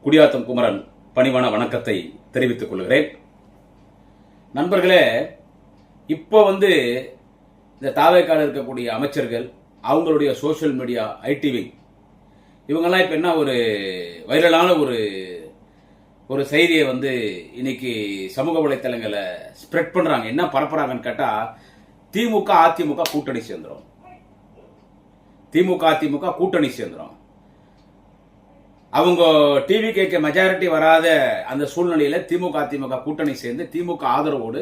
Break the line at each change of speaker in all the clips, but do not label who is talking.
குடியாத்தம் குமரன் பணிவான வணக்கத்தை தெரிவித்துக் கொள்கிறேன். நண்பர்களே, இப்போ இந்த தாவேக்கால இருக்கக்கூடிய அமைச்சர்கள், அவங்களுடைய சோசியல் மீடியா, ஐடிவி, இவங்கெல்லாம் இப்போ என்ன ஒரு வைரலான ஒரு செய்தியை இன்னைக்கு சமூக வலைத்தளங்களை ஸ்ப்ரெட் பண்றாங்க. என்ன பரப்புறாங்கன்னு கேட்டா, திமுக அதிமுக கூட்டணி சேர்ந்துரும். திமுக அதிமுக கூட்டணி சேர்ந்துரும். அவங்க டிவிகேக்கு மெஜாரிட்டி வராத அந்த சூழ்நிலையில திமுக அதிமுக கூட்டணி சேர்ந்து திமுக ஆதரவோடு,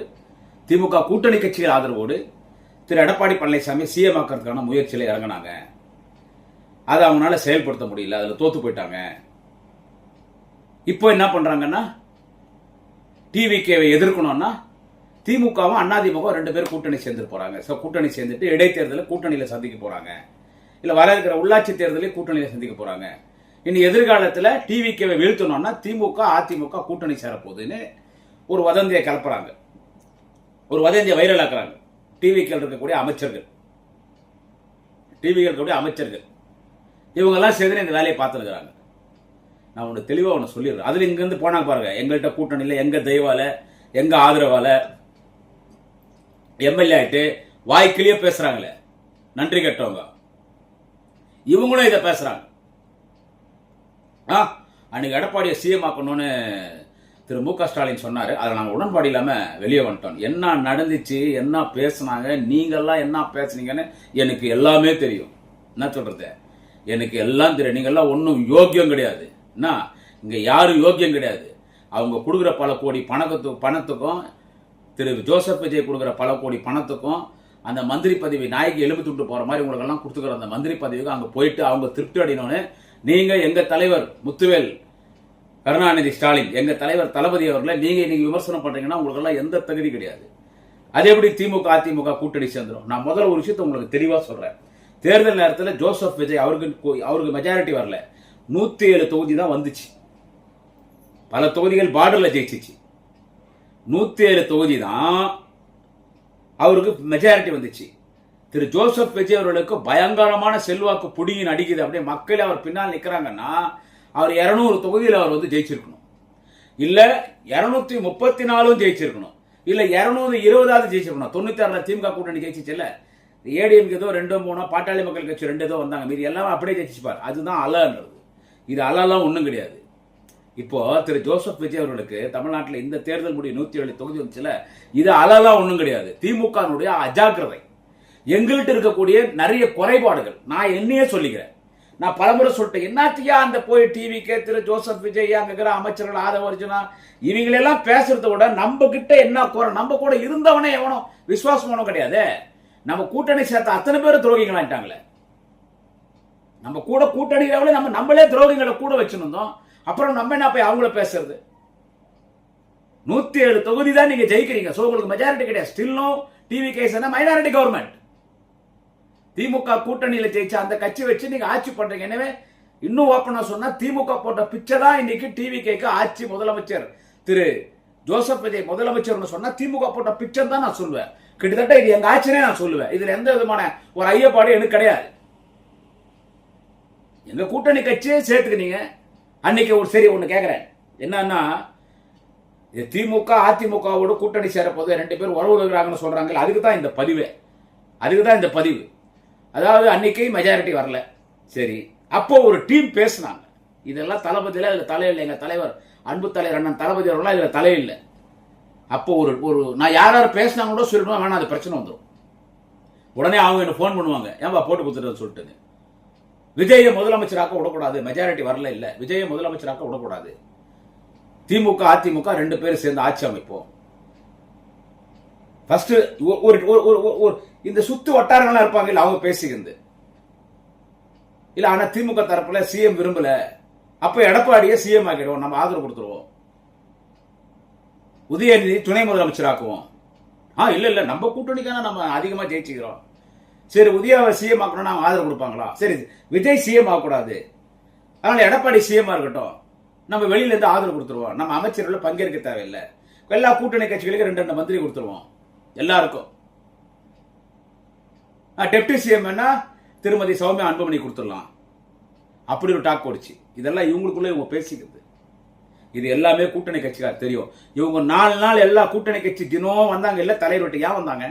திமுக கூட்டணி கட்சிகள் ஆதரவோடு திரு எடப்பாடி பழனிசாமி சிஎம் ஆக்கிறதுக்கான முயற்சியில இறங்கினாங்க. அதை அவங்களால செயல்படுத்த முடியல, அதுல தோத்து போயிட்டாங்க. இப்போ என்ன பண்றாங்கன்னா, டிவிகேவை எதிர்க்கணும்னா திமுகவும் அதிமுக ரெண்டு பேரும் கூட்டணி சேர்ந்து போறாங்க. கூட்டணி சேர்ந்துட்டு இடைத்தேர்தலில் கூட்டணியில சந்திக்க போறாங்க, இல்ல வர இருக்கிற உள்ளாட்சி தேர்தலில் கூட்டணியில சந்திக்க போறாங்க. இனி எதிர்காலத்தில் டிவிகேவை வீழ்த்தணும்னா திமுக அதிமுக கூட்டணி சேரப்போகுதுன்னு ஒரு வதந்தியை கலப்புறாங்க, ஒரு வதந்தியை வைரலாக்குறாங்க. டிவிக்கு இருக்கக்கூடிய அமைச்சர்கள், டிவிக்கு இருக்கக்கூடிய அமைச்சர்கள் இவங்கெல்லாம் சேர்ந்து இந்த வேலையை பார்த்துருக்கிறாங்க. நான் ஒன்று தெளிவாக ஒன்று சொல்லிடுறேன். அதில் இங்கிருந்து போனாங்க பாருங்க, எங்கள்கிட்ட கூட்டணியில் எங்க தெய்வால எங்க ஆதரவால எம்எல்ஏ ஆயிட்டு வாய்க்கிலேயே பேசுறாங்களே, நன்றி கட்டவங்க இவங்களும் இதை பேசுறாங்க. அன்னைக்கு எடப்பாடியை சிஎம் ஆக்கணும்னு திரு மு.க. ஸ்டாலின் சொன்னாரு. அதில் நாங்கள் உடன்பாடு இல்லாம வெளியே வந்துட்டோம். என்ன நடந்துச்சு, என்ன பேசினாங்க, நீங்கெல்லாம் என்ன பேசுனீங்கன்னு எனக்கு எல்லாமே தெரியும். என்ன சொல்றது, எனக்கு எல்லாம் தெரியும். நீங்கெல்லாம் ஒன்றும் யோக்கியம் கிடையாது. என்ன, இங்க யாரும் யோக்கியம் கிடையாது. அவங்க கொடுக்குற பல கோடி பணத்துக்கும், திரு ஜோசப் விஜய் கொடுக்குற பல கோடி பணத்துக்கும், அந்த மந்திரி பதவி நாய்க்கு எலும்பு துண்டு போற மாதிரி உங்களுக்கு எல்லாம் கொடுத்துக்கிற அந்த மந்திரி பதவிக்கு அங்க போயிட்டு அவங்க திருப்தி அடையணும்னு நீங்க எங்க தலைவர் முத்துவேல் கருணாநிதி ஸ்டாலின், எங்க தலைவர் தளபதி அவர்களை நீங்க இன்னைக்கு விமர்சனம் பண்றீங்கன்னா உங்களுக்கு எல்லாம் எந்த தகுதி கிடையாது. அதே எப்படி திமுக அதிமுக கூட்டணி சேர்ந்துடும். நான் முதல்ல ஒரு விஷயத்தை உங்களுக்கு தெளிவா சொல்றேன். தேர்தல் நேரத்தில் ஜோசப் விஜய் அவருக்கு மெஜாரிட்டி வரல, 107 தொகுதி தான் வந்துச்சு. பல தொகுதிகள் பார்டர்ல ஜெயிச்சிச்சு. 107 தொகுதி தான் அவருக்கு மெஜாரிட்டி வந்துச்சு. திரு ஜோசப் விஜய் அவர்களுக்கு பயங்கரமான செல்வாக்கு புடிங்கின் அடிக்குது. அப்படியே மக்கள் அவர் பின்னால் நிக்கிறாங்கன்னா அவர் 200 தொகுதியில் அவர் ஜெயிச்சிருக்கணும், இல்ல 234 ஜெயிச்சிருக்கணும், இல்ல 220 ஜெயிச்சிருக்கணும். 96 திமுக கூட்டணி ஜெயிச்சிச்சு. இல்ல ஏடிஎம்க்கு ஏதோ 2-3, பாட்டாளி மக்கள் கட்சி 2 ஏதோ வந்தாங்க, மீது எல்லாமே அப்படியே ஜெயிச்சிப்பார். அதுதான் அலன்றது. இது அலெல்லாம் ஒண்ணும் கிடையாது. இப்போ திரு ஜோசப் விஜய் அவர்களுக்கு தமிழ்நாட்டில் இந்த தேர்தல் முடிவு 107 தொகுதி வந்துச்சுல, இது அலெல்லாம் ஒண்ணும் கிடையாது. திமுக அஜாக்கிரதை, எங்கள்கிட்ட இருக்கக்கூடிய நிறைய குறைபாடுகள். நான் என்னையே சொல்லிக்கிறேன். நான் பலமுறை சொல்லிட்டேன், என்னாச்சியா அந்த போய் டிவிக்கு திரு ஜோசப் விஜய் அங்க இருக்கிற அமைச்சர்கள் ஆதரவர்ஜுனா இவங்களெல்லாம் பேசுறத விட நம்ம கிட்ட என்ன குறை, நம்ம கூட இருந்தவனே எவனோ விசுவாசமானோ கிடையாது. நம்ம கூட்டணி சேர்த்த அத்தனை பேரும் துரோகிங்களாயிட்டாங்களே. நம்ம கூட கூட்டணி நம்மளே துரோகிங்களை கூட வச்சிருந்தோம். அப்புறம் நம்ம என்ன போய் அவங்கள பேசுறது. 107 தொகுதி தான் நீங்க ஜெயிக்கிறீங்க. சோ உங்களுக்கு மெஜாரிட்டி கிடையாது. Still no TV case minority government. DMK கூட்டணியில ஜெயிச்ச அந்த கட்சி வச்சு நீங்க ஆட்சி பண்றீங்க. எனவே இன்னும் ஓப்பனா சொன்னா திமுக போட்ட பிச்சை தான் இன்னைக்கு டிவி கேக்கு ஆட்சி. முதலமைச்சர் திரு ஜோசப் விஜய் முதலமைச்சர் சொன்னா திமுக போட்ட பிச்சை தான் நான் சொல்லுவேன். கிட்டத்தட்ட இது எங்க ஆட்சினே நான் சொல்லுவேன். இதுல எந்த விதமான ஒரு ஐயப்பாடு எனக்கு கிடையாது. எங்க கூட்டணி கட்சியே சேர்த்துக்கினீங்க. அன்னைக்கு ஒரு சரி ஒண்ணு கேட்கிறேன், என்னன்னா திமுக அதிமுகவோட கூட்டணி சேரப்போது 2 பேர் உறவுகிறாங்கன்னு சொல்றாங்க. அதுக்கு தான் இந்த பதிவு. அதாவது அன்னைக்கு மெஜாரிட்டி வரல, சரி, அப்போ ஒரு டீம் பேசினாங்க. இதெல்லாம் தளபதியில இதுல தலையில்லை. எங்க தலைவர் அன்பு தலைவர் அண்ணன் தளபதி அவர்களாம் இதுல தலையில்லை. அப்போ ஒரு நான் யார் பேசினாங்க கூட சொல்லணும், வேணா அது பிரச்சனை வந்துடும். உடனே அவங்க என்ன போன் பண்ணுவாங்க, ஏன்பா போட்டு கொடுத்துட்டு சொல்லிட்டு. விஜயை முதலமைச்சராக்க விடக்கூடாது, மெஜாரிட்டி வரல, இல்ல விஜயை முதலமைச்சராக்க விடக்கூடாது, திமுக அதிமுக 2 பேரும் சேர்ந்து ஆட்சி அமைப்போம். ஃபர்ஸ்ட் இந்த சுத்து வட்டாரங்களா இருப்பாங்க, இல்ல அவங்க பேசிக்கிறது இல்ல. ஆனா திமுக தரப்புல சிஎம் விரும்பல, அப்ப எடப்பாடியை சிஎம் ஆக்கிடுவோம், நம்ம ஆதரவு கொடுத்துருவோம், உதயநிதி துணை முதலமைச்சர் ஆக்குவோம். இல்ல நம்ம கூட்டணிக்கான நம்ம அதிகமா ஜெயிச்சுக்கிறோம், சரி உதயாவை சிஎம் ஆக்கணும், அவங்க ஆதரவு கொடுப்பாங்களா? சரி விஜய் சிஎம் ஆகக்கூடாது, அதனால எடப்பாடி சிஎம் இருக்கட்டும், நம்ம வெளியில இருந்து ஆதரவு கொடுத்துருவோம், நம்ம அமைச்சர்கள் பங்கேற்க தேவையில்லை, எல்லா கூட்டணி கட்சிகளுக்கு 2 மந்திரி கொடுத்துருவோம் எல்லாருக்கும். டெப்டி சிஎம் திருமதி சௌமியா அன்புமணி கொடுத்துடலாம், அப்படி ஒரு டாக் போடுச்சு. இதெல்லாம் இவங்களுக்குள்ள இவங்க பேசிக்கிறது. இது எல்லாமே கூட்டணி கட்சிக்கார் தெரியும். இவங்க 4 நாள் எல்லா கூட்டணி கட்சி தினம் வந்தாங்க இல்ல, தலைவர் வீட்டுக்கு ஏன் வந்தாங்க?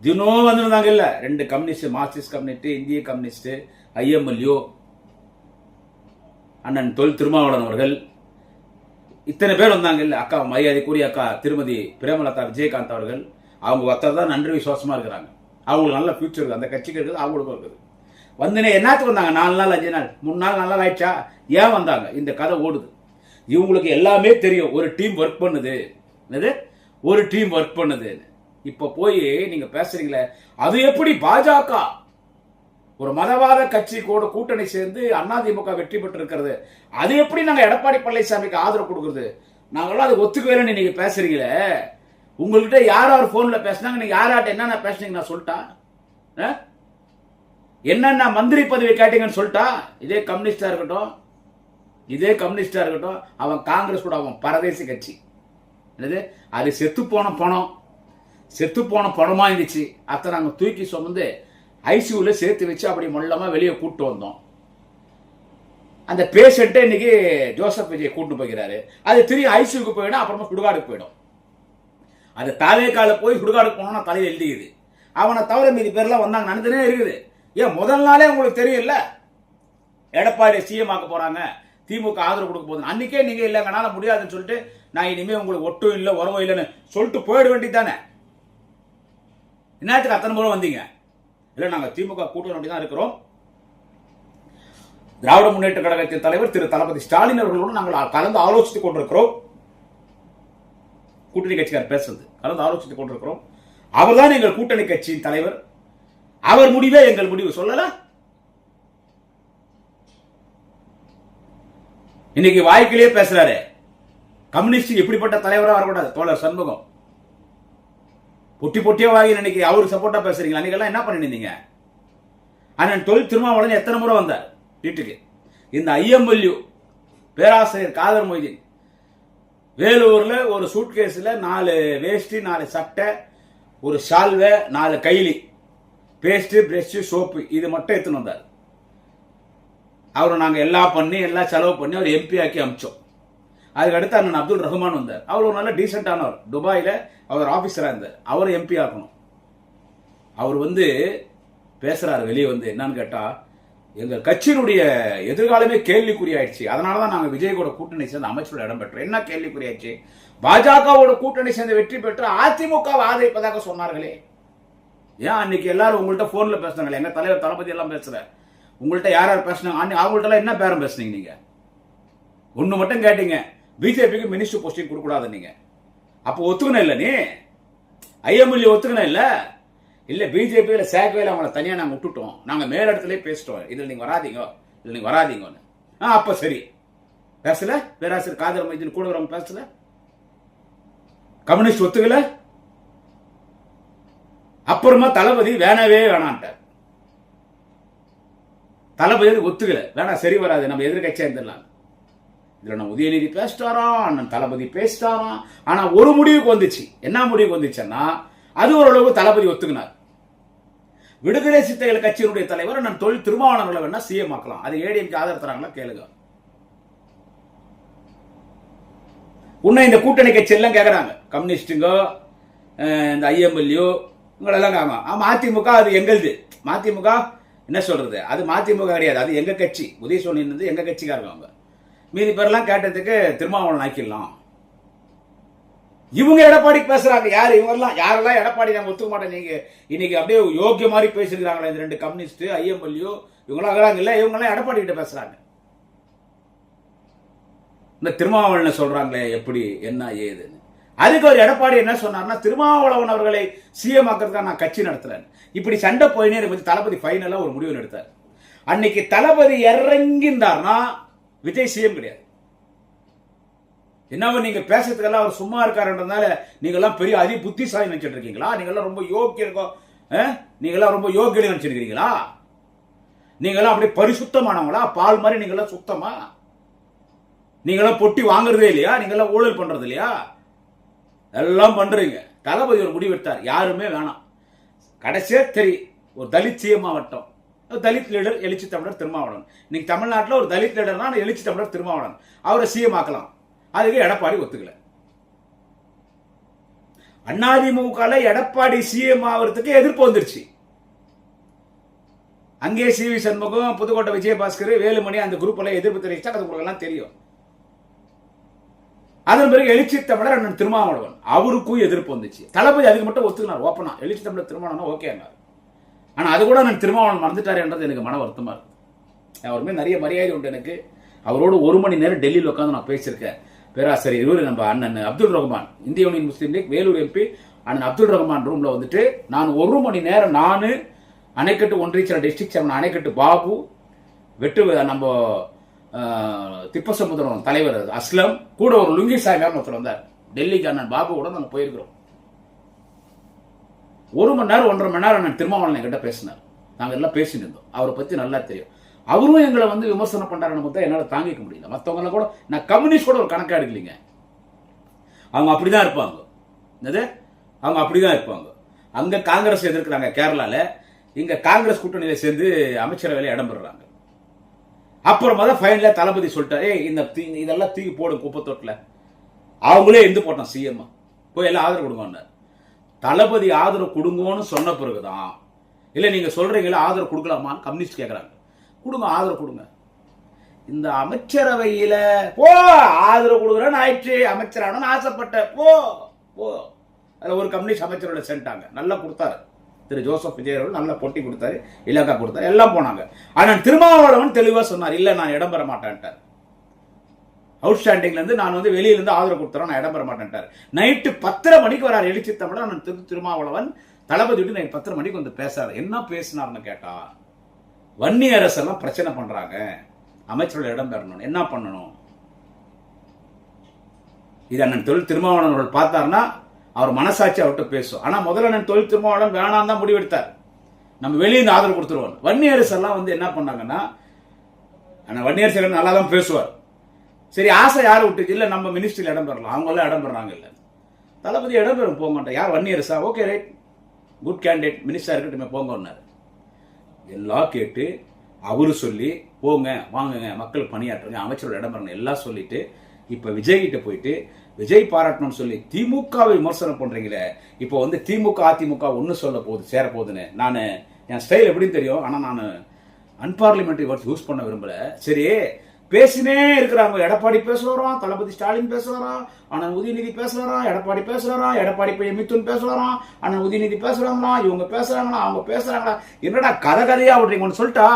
தினம் வந்திருந்தாங்க இல்ல. 2 கம்யூனிஸ்ட், மார்க்சிஸ்ட் கம்யூனிஸ்ட், இந்திய கம்யூனிஸ்ட், ஐஎம்எல்யூ, அண்ணன் தொல் திருமாவளவன் அவர்கள், இத்தனை பேர் வந்தாங்க இல்ல. அக்கா, மரியாதைக்குரிய அக்கா திருமதி பிரேமலதா விஜயகாந்த் அவர்கள், அவங்க ஒருத்தர் தான் நன்றி விசுவாசமா இருக்கிறாங்க. அவங்களுக்கு நல்ல ஃபியூச்சர் இருக்குது, அந்த கட்சிக்கு இருக்குது, அவங்களுக்கும் இருக்குது. வந்துனே என்னத்துக்கு வந்தாங்க? 4 நாள் 5 நாள் 3 நாள் 4 நாள் ஆயிடுச்சா? ஏன் வந்தாங்க? இந்த கதை ஓடுது. இவங்களுக்கு எல்லாமே தெரியும். ஒரு டீம் ஒர்க் பண்ணுது, என்னது ஒரு டீம் ஒர்க் பண்ணுது. இப்ப போய் நீங்க பேசுறீங்களே, அது எப்படி பாஜக ஒரு மதவாத கட்சி கூட கூட்டணி சேர்ந்து அதிமுக வெற்றி பெற்று இருக்கிறது, அது எப்படி நாங்க எடப்பாடி பழனிசாமிக்கு ஆதரவு கொடுக்கறது? நாங்களாம் அதை ஒத்துக்கவே நீங்க பேசுறீங்களே. உங்கள்கிட்ட யார் யார் போன்ல பேசினாங்க, நீங்க யார்கிட்ட என்னென்ன பேசுனீங்க நான் சொல்லிட்டா? என்னென்ன மந்திரி பதவி கேட்டீங்கன்னு சொல்லிட்டா? இதே கம்யூனிஸ்டா இருக்கட்டும், அவன் காங்கிரஸ் கூட அவன் பரதேசி கட்சி. என்னது அது செத்து போன பணமா இருந்துச்சு. அத்தை நாங்க தூக்கி சுமந்து ஐசியூல சேர்த்து வச்சு அப்படி மொல்லமா வெளியே கூட்டு வந்தோம். அந்த பேஷண்ட்டை இன்னைக்கு ஜோசப் விஜய் கூட்டு போகிறாரு. அது திரும்பி ஐசியூக்கு போயிடும், அப்புறமா சுடுகாடுக்கு போயிடும். அது தாவேக்கால போய் சுடுகாடுக்கு போனோம்னா தலையை எழுதிக்குது. அவனை தவிர மீதி பேர்லாம் வந்தாங்க நடந்துனே இருக்குது. ஏன் முதல் நாளே உங்களுக்கு தெரியல எடப்பாடி சிஎம் ஆக்க போறாங்க, திமுக ஆதரவு கொடுக்க போகுது. அன்னைக்கே நீங்க இல்லைங்கனால முடியாதுன்னு சொல்லிட்டு நான் இனிமே உங்களுக்கு ஒட்டும் இல்லை உறவும் இல்லைன்னு சொல்லிட்டு போயிட வேண்டியதானே. என்னத்துக்கு அத்தனை முறை வந்தீங்க? இல்ல நாங்க திமுக கூட்டணி தான் இருக்கிறோம். திராவிட முன்னேற்ற கழகத்தின் தலைவர் திரு தளபதி ஸ்டாலின் அவர்களோடு நாங்கள் கலந்து ஆலோசித்துக் கொண்டிருக்கிறோம். கூட்டணி கட்சிக்கார் பேசுறது கலந்து ஆலோசித்துக் கொண்டிருக்கிறோம். அவர்தான் எங்கள் கூட்டணி கட்சியின் தலைவர். அவர் முடிவே எங்கள் முடிவு. சொல்லல இன்னைக்கு வாய்க்கிலேயே பேசுறாரு. கம்யூனிஸ்ட் எப்படிப்பட்ட தலைவராக வரக்கூடாது. தோழர் சண்முகம் பொட்டியா வாங்கி இன்னைக்கு அவருக்கு சப்போர்ட்டா பேசுறீங்க. அன்னைக்கெல்லாம் என்ன பண்ணிருந்தீங்க? அண்ணன் தொல் திருமாவளவன் எத்தனை முறை வந்தார் வீட்டுக்கு? இந்த ஐஎம்எல்யூ பேராசிரியர் காதர் மொய்தீன் வேலூர்ல ஒரு சூட்கேஸ்ல 4 வேஷ்டி, 4 சட்டை, ஒரு ஷால்வை, 4 கைலி, பேஸ்ட், பிரஷ், சோப்பு, இது மட்டும் எடுத்துன்னு வந்தார். அவரை நாங்க எல்லாம் செலவு பண்ணி அவர் எம்பி ஆக்கி அமிச்சோம். அதுக்கு அடுத்து அண்ணன் அப்துல் ரஹ்மான் வந்தார். அவர் ஒரு நல்ல டீசென்டானவர், துபாயில அவர் ஆபீசரா இருந்தார். அவர் எம்பி ஆக்கணும். அவர் பேசுறாரு வெளியே என்னன்னு கேட்டா, எங்க கட்சியினுடைய எதிர்காலமே கேள்விக்குறியாயிடுச்சு. அதனாலதான் நாங்க விஜய் கூட கூட்டணி சேர்ந்து அமைச்சரோட இடம் பெற்றோம். என்ன கேள்விக்குறியாச்சு? பாஜகவோட கூட்டணி சேர்ந்து வெற்றி பெற்று அதிமுக ஆதரிப்பதாக சொன்னார்களே. ஏன் அன்னைக்கு எல்லாரும் உங்கள்கிட்ட போன்ல பேசுனாங்களே, எங்க தலைவர் தளபதி எல்லாம் பேசுற, உங்கள்கிட்ட யார் யார் பேசினாங்க? அவங்கள்ட்ட எல்லாம் என்ன பேரம் பேசுனீங்க? நீங்க ஒண்ணு மட்டும் கேட்டீங்க, பிஜேபிக்கு மினிஸ்டர் போஸ்டிங் கொடுக்க கூடாது. நீங்க அப்போ ஒத்துக்கணும் இல்ல? நீ ஐஎம்எல்ஏ ஒத்துக்கணும் இல்ல? இல்ல பிஜேபியில சேர்க்கவே அவங்களை தனியா நாங்க விட்டுட்டோம், நாங்க மேலிடத்திலே பேசிட்டோம், இதுல நீங்க வராதீங்கன்னு. அப்ப சரி பேசல. பேராசிரியர் காதர் மொய்தீன் கூட வரவங்க பேசல. கம்யூனிஸ்ட் ஒத்துக்கல. அப்புறமா தளபதி வேணவே வேணான்ட்டார். தளபதி ஒத்துக்கல, வேணா சரி வராது, நம்ம எதிர்கட்சியா இருந்துடலாம். இதுல நான் உதயநிதி பேசிட்டாராம், அண்ணன் தளபதி பேசிட்டாராம். ஆனா ஒரு முடிவுக்கு வந்துச்சு. என்ன முடிவுக்கு வந்துச்சுன்னா, அது ஓரளவு தளபதி ஒத்துக்கினார். விடுதலை சிறுத்தைகள் கட்சியினுடைய தலைவர் அண்ணன் தொல் திருமாவளவன் வேணா சிஎம் ஆக்கலாம். அது ஏடிஎம்கே ஆதரவு தராங்களா கேளுங்க. உன்னை இந்த கூட்டணி கட்சி எல்லாம் கேட்கறாங்க, கம்யூனிஸ்டுங்க, இந்த ஐஎம்எல்யூ இவங்களெல்லாம் கேட்காங்க. மதிமுக அது எங்களுது. மதிமுக என்ன சொல்றது, அது மதிமுக கிடையாது, அது எங்க கட்சி. உதயசூரியன் எங்க கட்சிக்காரங்க. அவங்க மீதி பேர்லாம் கேட்டதுக்கு திருமாவளவன் ஆக்கிடலாம். இவங்க எடப்பாடி பேசுறாங்க. யாரு இவங்கெல்லாம்? யாரெல்லாம் எடப்பாடி நாங்க ஒத்துக்க மாட்டேன் நீங்க இன்னைக்கு அப்படியே யோகிய மாதிரி பேசிருக்காங்களா இந்த 2 கம்யூனிஸ்ட், ஐஎம்எல்யூ இவங்களாம் ஆகிறாங்க இல்ல, இவங்கெல்லாம் எடப்பாடி கிட்ட பேசுறாங்க. இந்த திருமாவளவன் சொல்றாங்களே எப்படி என்ன ஏதுன்னு. அதுக்கு ஒரு எடப்பாடி என்ன சொன்னார்னா, திருமாவளவன் அவர்களை சிஎம் ஆக்கிறதுக்காக நான் கட்சி நடத்துறேன். இப்படி சண்டை போயினே இருக்கு. தளபதி ஃபைனலா ஒரு முடிவு எடுத்தார். அன்னைக்கு தளபதி இறங்கியிருந்தார்னா விஜய் சிஎம் கிடையாது. என்ன நீங்க பேசுறதுக்கெல்லாம் அவர் சும்மா இருக்காருன்றதுனால நீங்க எல்லாம் பெரிய அதி புத்திசாலி நினைச்சிட்டு இருக்கீங்களா? நீங்க எல்லாம் ரொம்ப யோக்கியம், நீங்க எல்லாம் ரொம்ப யோக்கியம் நினைச்சிருக்கீங்களா? நீங்க எல்லாம் அப்படியே பரிசுத்தமானவங்களா? பால் மாதிரி நீங்க எல்லாம் சுத்தமா? நீங்க எல்லாம் பொட்டி வாங்குறதே இல்லையா? நீங்க எல்லாம் ஊழல் பண்றது இல்லையா? எல்லாம் பண்றீங்க. தளபதி ஒரு முடிவெடுத்தார், யாருமே வேணாம். கடைசியா தெரியும், ஒரு தலித் சிஎம் மாவட்டம் தலித் லீடர் எழுச்சி தமிழர் திருமாவளவன். இன்னைக்கு தமிழ்நாட்டில் ஒரு தலித் லீடர்னா எழுச்சி தமிழர் திருமாவளவன். அவரை சிஎம் ஆக்கலாம். அதுக்கு எடப்பாடி ஒத்துக்கல. அதிமுக எடப்பாடி சிஎம் ஆகிறதுக்கு எதிர்ப்பு வந்துருச்சு. அங்கே சி.வி. சண்முகம், புதுக்கோட்டை விஜயபாஸ்கர், வேலுமணி அந்த குரூப் எல்லாம் எதிர்ப்பு தெரிவிச்சா அது உங்களுக்கு எல்லாம் தெரியும். அதன் பிறகு எழுச்சி தமிழர் அண்ணன் திருமாவளவன் அவருக்கும் எதிர்ப்பு வந்துச்சு. தளபதி அதுக்கு மட்டும் ஒத்துக்கினார் ஓப்பனா. எழுச்சி தமிழர் திருமாவளவன் ஓகே. ஆனா அது கூட நான் திருமாவளவன் மறந்துட்டாரு என்றது எனக்கு மன வருத்தமா இருக்கு. அவருமே நிறைய மரியாதை உண்டு எனக்கு. அவரோடு 1 மணி நேரம் டெல்லியில் உட்காந்து நான் பேசியிருக்கேன். பேராசிரியர் இவரு நம்ம அண்ணன் அப்துல் ரஹ்மான், இந்திய யூனியன் முஸ்லீம் லீக் வேலூர் எம்பி அண்ணன் அப்துல் ரஹ்மான் ரூம்ல வந்துட்டு நான் 1 மணி நேரம் நானு அணைக்கட்டு ஒன்றிய டிஸ்ட்ரிக்ட் சேர்மன் அணைக்கட்டு பாபு, நம்ம திப்பசமுத்திரம் தலைவர் அஸ்லம் கூட ஒரு லுங்கி சாமியார் ஒருத்தர் வந்தார். டெல்லிக்கு அண்ணன் பாபு கூட நாங்கள் போயிருக்கிறோம். 1 மணி நேரம் 1.5 மணி நேரம் அண்ணன் திருமாவளவன் என்கிட்ட பேசினார். நாங்கள் எல்லாம் பேசிட்டு இருந்தோம். அவரை பத்தி நல்லா தெரியும். அவரும் எங்களை விமர்சனம் பண்றாருன்னு பார்த்தா என்னால் தாங்கிக்க முடியல. மற்றவங்க கூட நான் கம்யூனிஸ்ட் கூட ஒரு கணக்கா எடுக்கலீங்க. அவங்க அப்படிதான் இருப்பாங்க. அவங்க அப்படிதான் இருப்பாங்க. அங்க காங்கிரஸ் எதிர்க்கிறாங்க கேரளால, இங்க காங்கிரஸ் கூட்டணியில சேர்ந்து அமைச்சரவையில இடம் பெறுறாங்க. அப்புறமா தான் ஃபைனலா தளபதி சொல்லிட்டாரு, இதெல்லாம் தூக்கி போடும் குப்பத்தொட்டில். அவங்களே எந்த போட்டோம் சிஎம் போய் எல்லாம் ஆதரவு கொடுங்க. தளபதி ஆதரவு கொடுங்கன்னு சொன்ன பிறகுதான் இல்ல நீங்க சொல்றீங்களா ஆதரவு கொடுக்கலாமான்னு கம்யூனிஸ்ட் கேட்கறாங்க. கொடுங்க, ஆதரவு கொடுங்க. இந்த அமைச்சரவையில போ ஆதரவு கொடுக்குறேன்னு ஆயிடுச்சு, அமைச்சரானு ஆசைப்பட்ட போ போ. அதுல ஒரு கம்யூனிஸ்ட் அமைச்சரோட சென்ட்டாங்க, நல்லா கொடுத்தாரு. திரு ஜோசப் விஜய் அவர்கள் நல்ல போட்டி கொடுத்தாரு, இலாக்கா கொடுத்தாரு, எல்லாம் போனாங்க. ஆனா திருமாவளவன் தெளிவா சொன்னார், இல்ல நான் இடம் பெற மாட்டேன்ட்டார். அவுட்ஸ்டாண்டிங்ல இருந்து நான் வெளியில இருந்து ஆதரவு கொடுத்துறேன், நான் இடம் பெற மாட்டேன்ட்டார். நைட்டு 10:30 மணிக்கு வராரு எழுச்சி தமிழர் திருமாவளவன். தளபதி விட்டு நைட்டு 10:30 மணிக்கு பேசாரு. என்ன பேசினார்னு கேட்டா, வன்னி அரசெல்லாம் பிரச்சனை பண்றாங்க, அமைச்சரோட இடம் பெறணும், என்ன பண்ணணும்? இது அண்ணன் தொழில் திருமாவளவன் அவர்கள் பார்த்தாருன்னா அவர் மனசாட்சி அவர்கிட்ட பேசும். ஆனா முதல்ல அண்ணன் தொழில் திருமாவளவன் வேணாம் தான் முடிவெடுத்தார். நம்ம வெளியே ஆதரவு கொடுத்துருவோம். வன்னி அரசெல்லாம் என்ன பண்ணாங்கன்னா, வன்னி அரசு நல்லா தான் பேசுவார். சரி ஆசை யாரை விட்டுச்சு, இல்ல நம்ம மினிஸ்ட்ரியில் இடம் பெறலாம், அவங்க எல்லாம் இடம் பெறாங்க. இல்ல தளபதி இடம் பெறும் போக மாட்டேன். யார் வன்னி அரசா? Okay right, good candidate, minister இருக்கட்டும் போங்கன்னாரு. எல்லாம் கேட்டு அவரு சொல்லி போங்க வாங்குங்க மக்கள் பணியாற்றுங்க அமைச்சரோட இடம் பெறணும் எல்லாம் சொல்லிட்டு இப்ப விஜய் கிட்ட போயிட்டு விஜய் பாராட்டணும்னு சொல்லி திமுகவை விமர்சனம் பண்றீங்களே. இப்போ திமுக அதிமுக ஒன்னு சொல்ல போகுது சேர போகுதுன்னு. நான் என் ஸ்டைல் எப்படின்னு தெரியும், ஆனா நான் அன்பார்லிமெண்டரி வேர்ட்ஸ் யூஸ் பண்ண விரும்பல. சரி பேசினே இருக்கிறாங்க. எடப்பாடி பேசுவாராம், தளபதி ஸ்டாலின் பேசுவாராம், ஆனா உதயநிதி பேசுவாராம், எடப்பாடி பேசுவாராம், எடப்பாடி பையன் மிதுன் பேசுவாராம், ஆனா உதயநிதி பேசுறாங்களா, இவங்க பேசுறாங்களா, அவங்க பேசுறாங்களா, என்னடா கதையா விடுறீங்கன்னு சொல்லிட்டா.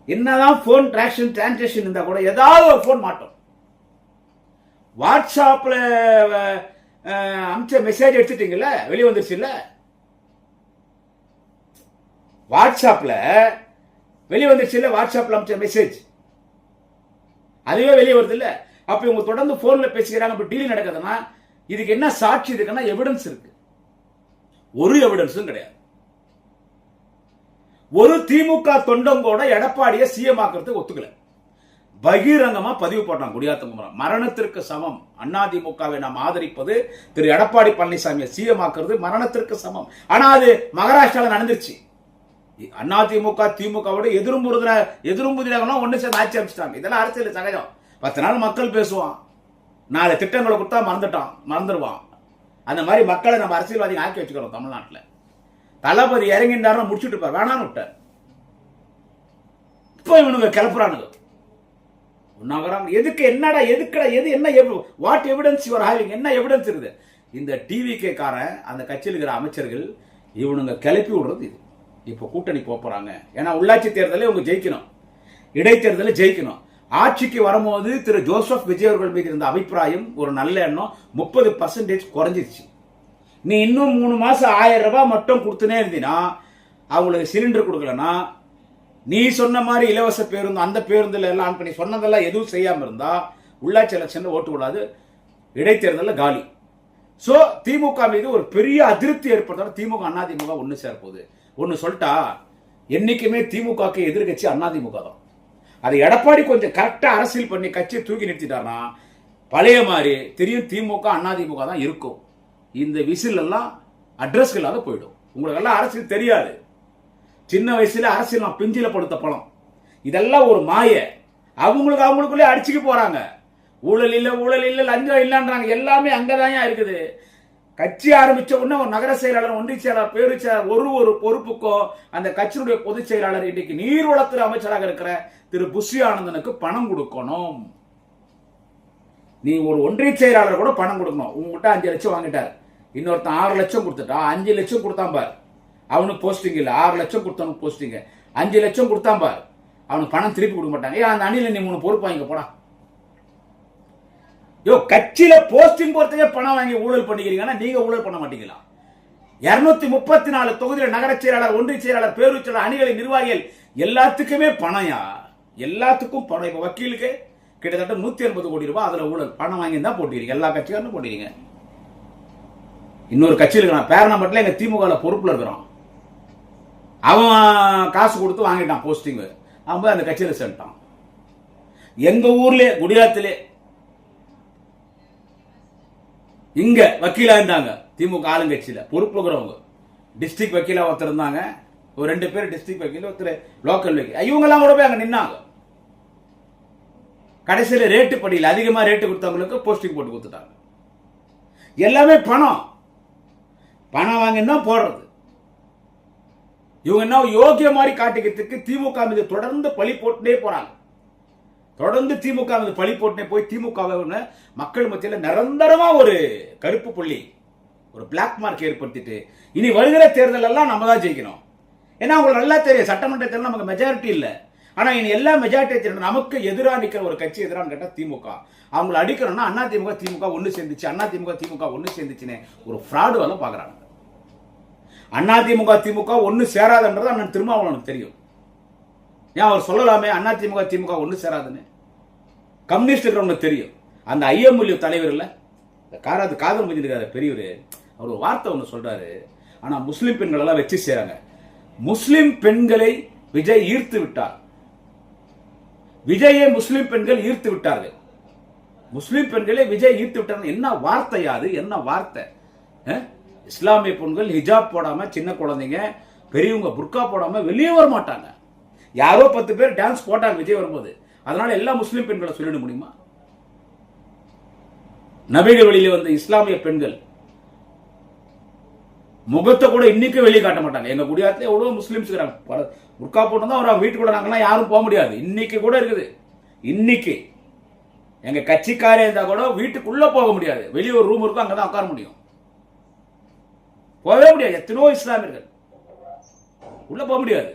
என்னதான் போன் டிரான்சாக்ஷன் இருந்தா கூட ஏதாவது ஒரு போன் மாட்டோம். வாட்ஸ்அப்ல அமிச்ச மெசேஜ் எடுத்துட்டீங்கல்ல, வெளியே வந்துருச்சு இல்ல, வாட்ஸ்அப்ல வெளியே வந்துருச்சு இல்ல, வாட்ஸ்அப்ல அமிச்ச மெசேஜ் அதுவே வெளியே வருது இல்ல. அப்ப இவங்க தொடர்ந்து போன்ல பேசிக்கிறாங்க, அப்ப டீல் நடக்குதுன்னா இதுக்கு என்ன சாட்சி இருக்குன்னா எவிடன்ஸ் இருக்கு. ஒரு எவிடன்ஸும் கிடையாது. ஒரு திமுக தொண்டம் கூட எடப்பாடியை சிஎம் ஆக்குறதுக்கு ஒத்துக்கல. பகிரங்கமா பதிவு போட்டான் குடியாத்தம் மரணத்திற்கு சமம், அதிமுகவை நாம் ஆதரிப்பது திரு எடப்பாடி பழனிசாமியை சிஎம் ஆக்குறது மரணத்திற்கு சமம். ஆனா அது மகாராஷ்டிராவில் நடந்துருச்சு. அதிமுக திமுகவோட எதிர்புதிராக ஒண்ணு சேர்ந்து ஆட்சி அமைச்சிட்டாங்க. இதெல்லாம் அரசியல் சகஜம். 10 நாள் மக்கள் பேசுவான், 4 திட்டங்களை கொடுத்தா மறந்துடுவான். அந்த மாதிரி மக்களை நம்ம அரசியல்வாதிகள் ஆக்கி வச்சுக்கிறோம் தமிழ்நாட்டில். தளபதி இறங்கிட்டாரு முடிச்சுட்டு இருப்பார், வேணான்னு விட்டார். இப்ப இவனுங்க கிளப்புறானுங்க எதுக்கு, என்னடா எதுக்குடா, எது என்ன வாட் எவிடன்ஸ் யுவர் ஹேவிங், என்ன எவிடன்ஸ் இருக்குது? இந்த டிவிகே காரன் அந்த கட்சியில் இருக்கிற அமைச்சர்கள் இவனுங்க கிளப்பி விடுறது இது. இப்போ கூட்டணி போறாங்க. ஏன்னா உள்ளாட்சி தேர்தலில் இவங்க ஜெயிக்கணும், இடைத்தேர்தலில் ஜெயிக்கணும். ஆட்சிக்கு வரும்போது திரு ஜோசப் விஜய் அவர்கள் மீது இருந்த அபிப்பிராயம் ஒரு நல்ல எண்ணம் 30% குறைஞ்சிருச்சு. நீ இன்னும் 3 மாசம் 1000 ரூபாய் மட்டும் கொடுத்துனே இருந்தீனா, அவங்களுக்கு சிலிண்டர் கொடுக்கலனா, நீ சொன்ன மாதிரி இலவச பேருந்து அந்த பேருந்துல எல்லாம் ஆன் பண்ணி சொன்னதெல்லாம் எதுவும் செய்யாம இருந்தா உள்ளாட்சி எலெக்ஷன்ல ஓட்டு கூடாது, இடைத்தேர்தலில் காலி. சோ திமுக மீது ஒரு பெரிய அதிருப்தி ஏற்படுத்தாலும் திமுக அதிமுக ஒன்னு சேரப்போகுது. ஒன்னு சொல்லிட்டா, என்னைக்குமே திமுகக்கு எதிர்கட்சி அதிமுக தான். அதை எடப்பாடி கொஞ்சம் கரெக்டா அரசியல் பண்ணி கட்சியை தூக்கி நிறுத்திட்டாருன்னா பழைய மாதிரி தெரியும் திமுக அதிமுக தான் இருக்கும். இந்த விசில் எல்லாம் அட்ரஸ் இல்லாத போயிடும். உங்களுக்கு எல்லாம் அரசியல் தெரியாது. சின்ன வயசுல அரசியல் நான் பிஞ்சில படுத்த பழம். இதெல்லாம் ஒரு மாய. அவங்களுக்குள்ளே அடிச்சுக்க போறாங்க. ஊழல் இல்ல லஞ்சம் இல்லன்றாங்க. எல்லாமே அங்கதான் இருக்குது. கட்சி ஆரம்பிச்ச உடனே ஒரு நகர செயலாளர், ஒன்றிய செயலாளர், பேரு செயலாளர், ஒரு பொறுப்புக்கும் அந்த கட்சியினுடைய பொதுச் செயலாளர், இன்றைக்கு நீர்வளத்துறை அமைச்சராக இருக்கிற திரு புஷி ஆனந்தனுக்கு பணம் கொடுக்கணும். நீ ஒரு ஒன்றிய செயலாளர் கூட பணம் கொடுக்கணும். உங்ககிட்ட 5 லட்சம் வாங்கிட்டார், இன்னொருத்தன் 6 லட்சம் கொடுத்துட்டா, 5 லட்சம் கொடுத்தான் பார், அவனுக்கு போஸ்டிங் இல்ல. 6 லட்சம் கொடுத்தவனுக்கு போஸ்டிங், 5 லட்சம் கொடுத்தான் பார், அவனுக்கு பணம் திருப்பி கொடுக்க மாட்டாங்க. ஏன் அந்த அணியில நீ 3 பொறுப்பு வாங்க போடா. கட்சியில போஸ்டிங் போறதுக்கே பணம் வாங்கி ஊழல் பண்ணிக்கிறீங்கன்னா நீங்க ஊழல் பண்ண மாட்டீங்களா? 234 தொகுதியில் நகர செயலாளர், ஒன்றிய செயலாளர், பேரூர் செயலாளர், அணிகளின் நிர்வாகிகள் எல்லாத்துக்குமே பணம்யா. எல்லாத்துக்கும் பணம். இப்ப வக்கீலுக்கு கிட்டத்தட்ட 180 கோடி ரூபாய் அதுல ஊழல் பணம் வாங்கி தான் போட்டிருக்கீங்க. எல்லா கட்சிக்காரனும் போட்டிருக்கீங்க. இன்னொரு கட்சியில் இருக்கிறான் பேரணப்பட்டில், எங்க திமுக பொறுப்புல இருக்கிறான், அவன் காசு கொடுத்து வாங்கிட்டான் போஸ்டிங். அவன் அந்த கட்சியில சேர்ந்துட்டான். எங்க ஊர்ல குடியாத்திலே இங்க வக்கீலா இருந்தாங்க திமுக ஆளுங்கட்சியில பொறுப்பு இருக்கிறவங்க. டிஸ்ட்ரிக்ட் வக்கீலா ஒருத்தர் இருந்தாங்க, ஒரு 2 பேர் டிஸ்ட்ரிக்ட் வக்கீல், ஒருத்தர் லோக்கல் வக்கீல். இவங்க எல்லாம் கூட போய் அங்க நின்னாங்க. கடைசியில ரேட்டு படியில் அதிகமா ரேட்டு கொடுத்தவங்களுக்கு போஸ்டிங் போட்டு கொடுத்துட்டாங்க. எல்லாமே பணம் வாங்கினா போடுறது. இவங்க என்ன யோகிய மாதிரி காட்டிக்கிறதுக்கு திமுக மீது தொடர்ந்து பழி போட்டுட்டே போறாங்க. தொடர்ந்து திமுக மீது பழி போட்டுனே போய் திமுக மக்கள் மத்தியில் நிரந்தரமா ஒரு கருப்பு புள்ளி, ஒரு பிளாக் மார்க் ஏற்படுத்திட்டு இனி வருகிற தேர்தல் எல்லாம் நம்ம தான் ஜெயிக்கணும். ஏன்னா உங்களுக்கு நல்லா தெரியும், சட்டமன்ற தேர்தல் நமக்கு மெஜாரிட்டி இல்லை. ஆனா இனி எல்லா மெஜாரிட்டி நமக்கு எதிராக நிற்கிற ஒரு கட்சி எதிரான்னு கேட்டா திமுக. அவங்களை அடிக்கணும்னா அண்ணா திமுக ஒண்ணு சேர்ந்துச்சு, அண்ணா திமுக ஒண்ணு சேர்ந்துச்சுன்னு ஒரு ஃப்ராடு வேலை பாக்குறாங்க. அண்ணா திமுக ஒண்ணு சேராதுன்றது அண்ணன் திருமாவளவனுக்கு தெரியும். ஏன் அவர் சொல்லலாமே அண்ணா திமுக ஒண்ணு சேராதுன்னு? கம்யூனிஸ்ட் இருக்கிறவங்களுக்கு தெரியும். அந்த ஐஎம்எல்ஏ தலைவர் இல்ல, காதல் முடிஞ்சிருக்காரு பெரியவர், அவர் ஒரு வார்த்தை ஒண்ணு சொல்றாரு. ஆனா முஸ்லிம் பெண்கள் எல்லாம் வச்சு சேராங்க. முஸ்லிம் பெண்களை விஜய் ஈர்த்து விட்டார். விஜயை முஸ்லிம் பெண்கள் ஈர்த்து விட்டார்கள். முஸ்லிம் பெண்களை விஜய் ஈர்த்து விட்டார். என்ன வார்த்தையா அது? என்ன வார்த்தை? இஸ்லாமிய பெண்கள் ஹிஜாப் போடாம, சின்ன குழந்தைங்க பெரியவங்க புர்கா போடாம வெளியே வர மாட்டாங்க. யாரோ 10 பேர் டான்ஸ் போட்டாங்க விஜய் வரும்போது, அதனால எல்லா முஸ்லிம் பெண்களை சொல்லிட முடியுமா? நபிகள் வழியில வந்த இஸ்லாமிய பெண்கள் முகத்தை கூட இன்னைக்கு வெளியே காட்ட மாட்டாங்க. எங்க குடியாத்துல எவ்வளவு முஸ்லிம்ஸ் இருக்கிறாங்க, புர்கா போட்டு தான் அவர் வீட்டுக்குள்ள நாங்கெல்லாம் யாரும் போக முடியாது. இன்னைக்கு கூட இருக்குது. இன்னைக்கு எங்க கட்சிக்காரே இருந்தா கூட வீட்டுக்குள்ள போக முடியாது. வெளியே ஒரு ரூம் இருக்கும், அங்கதான் உட்கார முடியும், போகவே முடியாது. எத்தனையோ இஸ்லாமியர்கள் உள்ள போக முடியாது.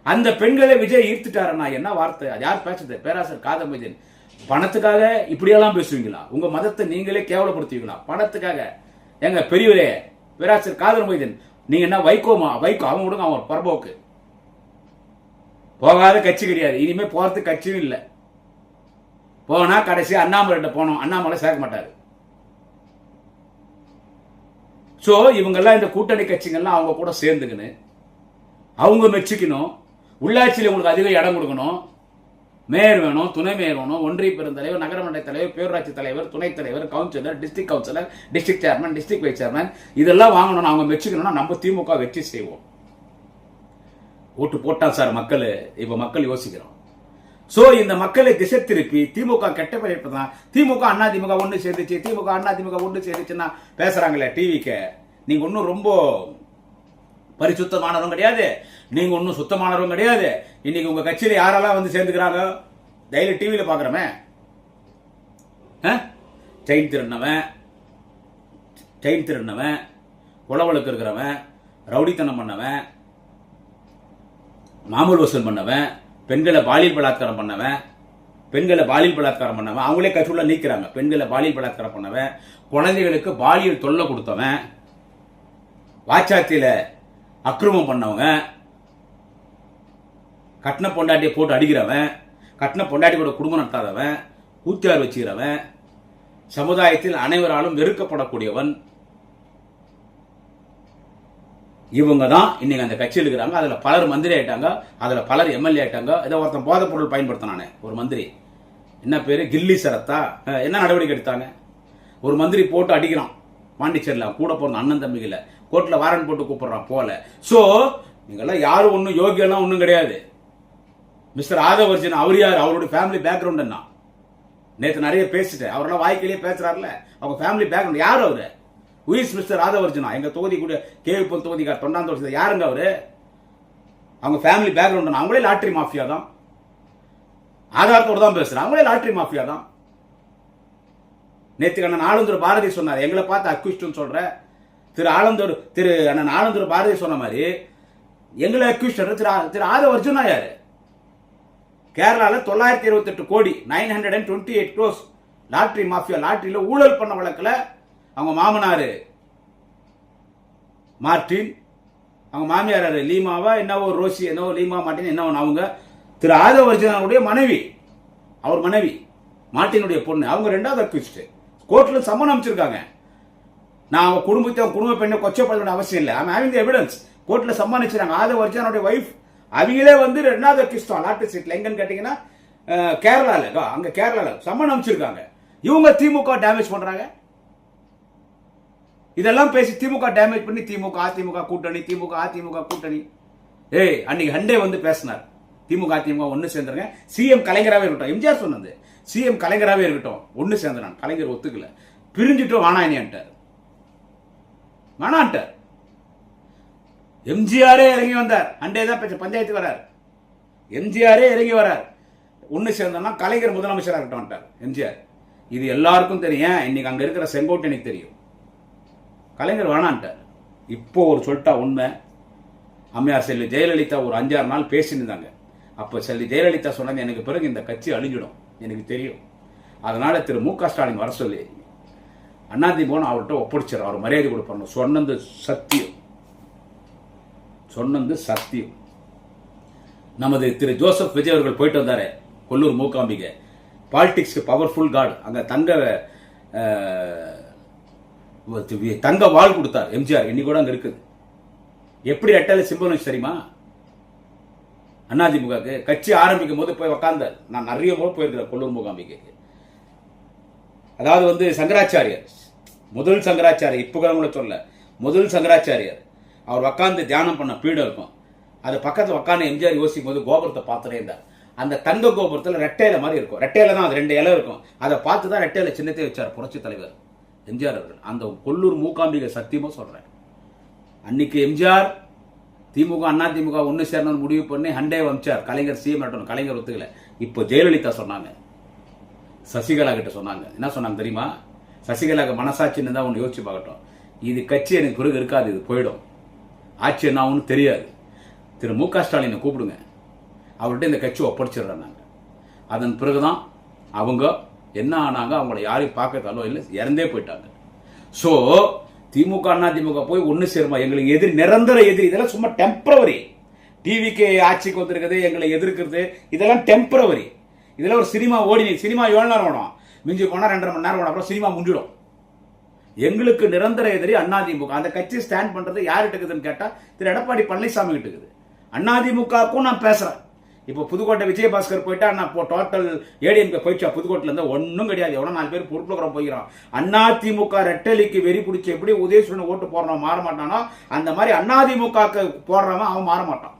அந்த பெண்களை விஜய் ஈர்த்துட்டாருன்னா என்ன வார்த்தை? அது யார் பேசுறது? பேராசர் காதர் மொய்தீன். பணத்துக்காக இப்படியெல்லாம் பேசுவீங்களா? உங்க மதத்தை நீங்களே கேவலப்படுத்துவீங்களா பணத்துக்காக? எங்க பெரியவரே பேராசர் காதர் மொய்தீன், நீங்க என்ன வைகோமா? வைகோ அவன் விடுங்க, அவன் பரபோக்கு போகாத கட்சி கிடையாது. இனிமே போறதுக்கு கட்சியும் இல்லை. போனா கடைசி அண்ணாமலை போனோம், அண்ணாமலை சேர்க்க மாட்டாரு. சோ இவங்கெல்லாம் இந்த கூட்டணி கட்சிகள்லாம் அவங்க கூட சேர்ந்துக்கணும், அவங்க மெச்சிக்கணும். உள்ளாட்சியில் உங்களுக்கு அதிக இடம் கொடுக்கணும். மேயர் வேணும், துணை மேயர் வேணும், ஒன்றிய பெருந்தலைவர், நகரமன்ற தலைவர், பேரூராட்சி தலைவர், துணைத் தலைவர், councillor, district councillor, district chairman, district vice chairman, இதெல்லாம் வாங்கணும். அவங்க மெச்சிக்கணும்னா நம்ம திமுக வெற்றி செய்வோம். ஓட்டு போட்டா சார் மக்கள், இப்ப மக்கள் யோசிக்கிறோம். சோ இந்த மக்களை திசை திருப்பி திமுக கெட்ட பெயர் இருப்பதான். திமுக அண்ணா திமுக ஒண்ணு சேர்ந்துச்சு, திமுக அண்ணா திமுக ஒண்ணு சேர்ந்துச்சுன்னா பேசுறாங்களே டிவிக்கு. நீங்க ஒன்னும் ரொம்ப பரிசுத்தமானவங்க கிடையாது, நீங்க ஒன்னும் சுத்தமானவங்க கிடையாது. இன்னைக்கு உங்க கட்சியில யாரெல்லாம் வந்து சேர்ந்துக்கிறாங்க டெய்லி டிவியில பாக்குறமே. செயின் திருடினவன், குளவளுக்கு இருக்கிறவன், ரவுடித்தனம் பண்ணவன், மாமூல் வசூல் பண்ணவன், பெண்களை பாலியல் பலாத்காரம் பண்ணவன், அவங்களே கட்சியுள்ள நீக்கிறாங்க. பெண்களை பாலியல் பலாத்காரம் பண்ணவன், குழந்தைகளுக்கு பாலியல் தொல்லை கொடுத்தவன், வாச்சாத்தியில அக்கிரமம் பண்ணவங்க, கட்டின பொண்டாட்டியை போட்டு அடிக்கிறவன், கட்டின பொண்டாட்டி கூட குடும்பம் நடத்தாதவன், கூத்தியார் வச்சுக்கிறவன், சமுதாயத்தில் அனைவராலும் வெறுக்கப்படக்கூடியவன், இவங்க தான் இன்னைக்கு அந்த கட்சியில் இருக்கிறாங்க. அதுல பலர் மந்திரி ஆயிட்டாங்க, அதுல பலர் எம்எல்ஏ ஆயிட்டாங்க. ஏதோ ஒருத்தன் போதைப் பொருள் பயன்படுத்தினானே ஒரு மந்திரி, என்ன பேரு, கில்லி சரத்தா, என்ன நடவடிக்கை எடுத்தாங்க? ஒரு மந்திரி போட்டு அடிக்கிறான் பாண்டிச்சேரியில், கூட போற அண்ணன் தம்பிகளை கோர்ட்ல வாரண்ட் போட்டு கூப்பிடுறான் போல. சோ நீங்கள்லாம் யாரும் ஒன்றும் யோகியெல்லாம் ஒன்றும் கிடையாது. மிஸ்டர் ஆதவர்ஜன் அவர் யார், அவருடைய ஃபேமிலி பேக்ரவுண்ட் என்ன? நேற்று நிறைய பேசிட்டேன். அவரெல்லாம் வாய்க்கிலேயே பேசுறாருல, அவங்க ஃபேமிலி பேக்ரவுண்ட் யார் அவரு? உயிஸ் மிஸ்டர் ஆதவர்ஜனா எங்க தொகுதி கூட கேவிப்பல் தொகுதிக்கார் தொண்டாந்தோட யாருங்க அவரு? அவங்க ஃபேமிலி பேக்ரவுண்ட் அவங்களே லாட்டரி மாஃபியா தான். ஆதாரத்தோடு தான் பேசுறேன். அவங்களே லாட்டரி மாஃபியா தான். நேற்று அண்ணன் ஆளுந்தூர் பாரதி சொன்னார், எங்களை பார்த்து அக்யூஸ்ட்னு சொல்ற திரு அண்ணன் ஆளுந்தூர் பாரதி சொன்ன மாதிரி எங்களை அக்யூஸ்ட் திரு ஆதவர்ஜனா யாரு? கேரளால 928 கோடி 928 crores லாட்டரி மாஃபியா, லாட்டரியில ஊழல் பண்ண வழக்கில் அவங்க மாமனாரு மார்டின், அவங்க மாமியார் லீமாவா என்னவோ ரோசி என்னவோ லீமா மார்டின் என்னவோ அவங்க திரு ஆதவர்ஜனுடைய மனைவி, அவர் மனைவி மார்டினுடைய பொண்ணு, அவங்க 2வது அக்யூஸ்ட். கோர்ட்ல சம்மன் அமைச்சிருக்காங்க. நான் அவங்க குடும்ப பெண்ணை கொச்சப்பட வேண்டிய அவசியம் இல்லை. I'm having the evidence. கோர்ட்ல சம்மன் வச்சிருக்காங்க. ஆதவர்ஜனுடைய வைஃப் அவங்களே வந்து 2வது அக்யூஸ்ட் லாட்டரி சீட்ல எங்கன்னு கேட்டீங்கன்னா கேரளால, அங்க கேரளால சம்மன் அமைச்சிருக்காங்க. இவங்க திமுக டேமேஜ் பண்றாங்க. இதெல்லாம் பேசி திமுக டேமேஜ் பண்ணி திமுக அதிமுக கூட்டணி, திமுக அதிமுக கூட்டணி. அன்னைக்கு ஹண்டே வந்து பேசினார், திமுக அதிமுக ஒன்னு சேர்ந்துருங்க, சிஎம் கலைஞராகவே இருக்கட்டும். எம்ஜிஆர் சொன்னது சிஎம் கலைஞராகவே இருக்கட்டும், ஒன்னு சேர்ந்துறான். கலைஞர் ஒத்துக்கல, பிரிஞ்சுட்டு வானாயினியான்ட்டார். வேணான்ட்டார். எம்ஜிஆரே இறங்கி வந்தார். ஹண்டே தான் பேச பஞ்சாயத்து வரார். எம்ஜிஆரே இறங்கி வரார். ஒன்னு சேர்ந்தோம்னா கலைஞர் முதலமைச்சராக இருக்கட்டும் எம்ஜிஆர். இது எல்லாருக்கும் தெரியும். இன்னைக்கு அங்க இருக்கிற செங்கோட்டையனுக்கு தெரியும். கலைஞர் வேணான்ட்டார். இப்போ ஒரு சொல்லிட்டா உண்மை. அம்மையார் செல்வி ஜெயலலிதா ஒரு 5-6 நாள் பேசியிருந்தாங்க. அப்போ செல்வி ஜெயலலிதா சொன்னது, எனக்கு பிறகு இந்த கட்சி அழிஞ்சிடும் எனக்கு தெரியும், அதனால திரு மு.க. ஸ்டாலின் வர சொல்லி அதிமுக அவர்கிட்ட ஒப்படைச்சார், அவர் மரியாதை கொடுப்பாங்க. சொன்னது சத்தியம், சொன்னது சத்தியம். நமது திரு ஜோசப் விஜய் அவர்கள் போயிட்டு வந்தாரு கொல்லூர் மூகாம்பிகை. பாலிடிக்ஸ்க்கு பவர்ஃபுல் கார்டு. அங்க தங்க வாள் கொடுத்தார் எம்ஜிஆர். இன்னைக்கு கூட அங்க இருக்குது. எப்படி ரெட்டலை சிம்பல் வச்சு தெரியுமா? அதிமுக கட்சி ஆரம்பிக்கும் போது போய் உக்காந்தார். நான் நிறைய முறை போயிருக்கிறேன் கொல்லூர் மூகாம்பிகைக்கு. அதாவது வந்து சங்கராச்சாரியர், முதல் சங்கராச்சாரியர், இப்போ கூட சொல்ல, முதல் சங்கராச்சாரியர் அவர் உக்காந்து தியானம் பண்ண பீடம் இருக்கும். அது பக்கத்தில் உக்காந்து எம்ஜிஆர் யோசிக்கும் போது கோபுரத்தை பார்த்துட்டே இருந்தார். அந்த தங்க கோபுரத்தில் ரெட்டையில மாதிரி இருக்கும். ரெட்டையில தான் அது 2 இலை இருக்கும். அதை பார்த்து தான் ரெட்டையில சின்னத்தை வச்சார் புரட்சி தலைவர் எம்ஜிஆர் அவர்கள். அந்த கொல்லூர் மூகாம்பிகை சத்தியமா சொல்றேன். அன்னைக்கு எம்ஜிஆர் திமுக அதிமுக ஒன்னு சேரணும்னு முடிவு பண்ணி ஹண்டே வச்சார். கலைஞர் சிஎம் ஆட்டணும், கலைஞர் ஒத்துக்கல. இப்போ ஜெயலலிதா சொன்னாங்க, சசிகலா கிட்ட சொன்னாங்க. என்ன சொன்னாங்க தெரியுமா? சசிகலாக்கு மனசாட்சின்னு தான் ஒன்று யோசிச்சு பார்க்கட்டும். இது கட்சி எனக்கு பிறகு இருக்காது, இது போயிடும், ஆட்சி என்ன ஆகும்னு தெரியாது. திரு மு.க. ஸ்டாலினை கூப்பிடுங்க, அவர்கிட்ட இந்த கட்சி ஒப்படைச்சிடுறாங்க. அதன் பிறகுதான் அவங்க என்ன ஆனாங்க, அவங்கள யாரையும் பார்க்கறதாலோ இல்லை, இறந்தே போயிட்டாங்க. ஸோ திமுக அதிமுக போய் ஒன்று சேருமா? எங்களுக்கு எதிரி, நிரந்தர எதிரி. இதெல்லாம் சும்மா டெம்பரவரி. டிவிக்கு ஆட்சிக்கு வந்திருக்குது, எங்களை எதிர்க்கிறது, இதெல்லாம் டெம்பரவரி. இதெல்லாம் ஒரு சினிமா சினிமா 7 நேரம் ஓடும், மிஞ்சி போனால் 2.5 மணி நேரம் ஓடும், அப்புறம் சினிமா முடிஞ்சிடும். எங்களுக்கு நிரந்தர எதிரி அதிமுக. அந்த கட்சி ஸ்டாண்ட் பண்றது யார்கிட்ட இருக்குதுன்னு கேட்டா திரு எடப்பாடி பழனிசாமி கிட்ட இருக்குது. அதிமுகவுக்கும் நான் பேசுறேன். இப்போ புதுக்கோட்டை விஜயபாஸ்கர் போயிட்டா, நான் டோட்டல் ஏடிஎம்கே போயிடுச்சா? புதுக்கோட்டையில இருந்தா ஒன்னும் கிடையாது. எவ்வளோ 4 பேர் பொறுப்புல போய்கிறான். அதிமுக ரெட்டலிக்கு வெறி பிடிச்சி எப்படி உதயசூரன் ஓட்டு போடுறவன் மாற மாட்டானோ, அந்த மாதிரி அதிமுக போடுறவன் அவன் மாற மாட்டான்.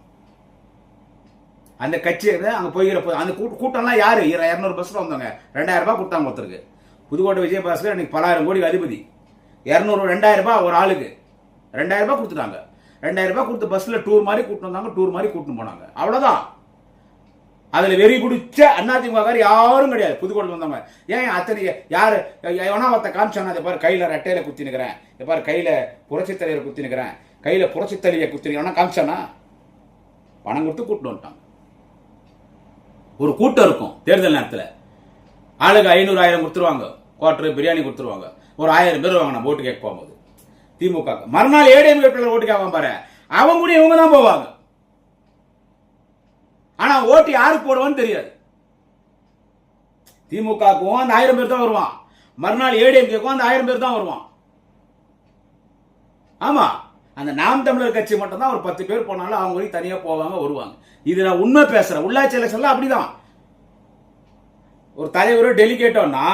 அந்த கட்சி அங்க போய்கிற அந்த கூட்டம்லாம் யாரு? 200 பஸ்ல வந்தாங்க, 2000 ரூபாய் கொடுத்தாங்க ஒருத்தருக்கு. புதுக்கோட்டை விஜயபாஸ்கர் இன்னைக்கு பலாயிரம் கோடி அதிபதி. 2000 ரூபாய் ஒரு ஆளுக்கு 2000 ரூபாய் கொடுத்துட்டாங்க. 2000 ரூபாய் கொடுத்து பஸ்ல டூர் மாதிரி கூட்டு வந்தாங்க, டூர் மாதிரி கூட்டு போனாங்க. அவ்வளவுதான். அதுல வெறி பிடிச்ச அதிமுக யாரும் கிடையாது புதுக்கோட்டை வந்தவங்க. ஏன் அத்தனை யாரு எவனா ஒருத்த காமிச்சானா? அதை பாரு கையில ரெட்டையில குத்தி நிக்கிறேன், இதை பாரு கையில புரட்சி தலைவர் குத்தி நிக்கிறேன், கையில புரட்சி தலைவியை குத்தி நிக்கிறேன் காமிச்சானா? பணம் கொடுத்து கூட்டு வந்துட்டாங்க. ஒரு கூட்டம் இருக்கும் தேர்தல் நேரத்தில், ஆளுக்கு 500 1000 கொடுத்துருவாங்க, குவார்டர் பிரியாணி கொடுத்துருவாங்க. ஒரு 1000 பேர் வாங்க நம்ம ஓட்டு கேட்க போகும்போது திமுக. மறுநாள் ஏடிஎம்கே ஓட்டு கேட்க பாரு, அவங்க கூட இவங்க தான் போவாங்க. ஆனா ஓட்டு யாருக்கு போடுவான்னு தெரியாது. திமுகவுக்கும் அந்த 1000 பேர் தான் வருவான், மறுநாள் ஏடிஎம்கேக்கும் அந்த 1000 பேர் தான் வருவான். ஆமா, அந்த நாம் தமிழர் கட்சி மட்டும் தான் ஒரு 10 பேர் போனாலும் அவங்க தனியா போவாங்க வருவாங்க. இது நான் உண்மை பேசுறேன். உள்ளாட்சி எலெக்ஷன்ல அப்படிதான். ஒரு தலைவரோ டெலிகேட்டோன்னா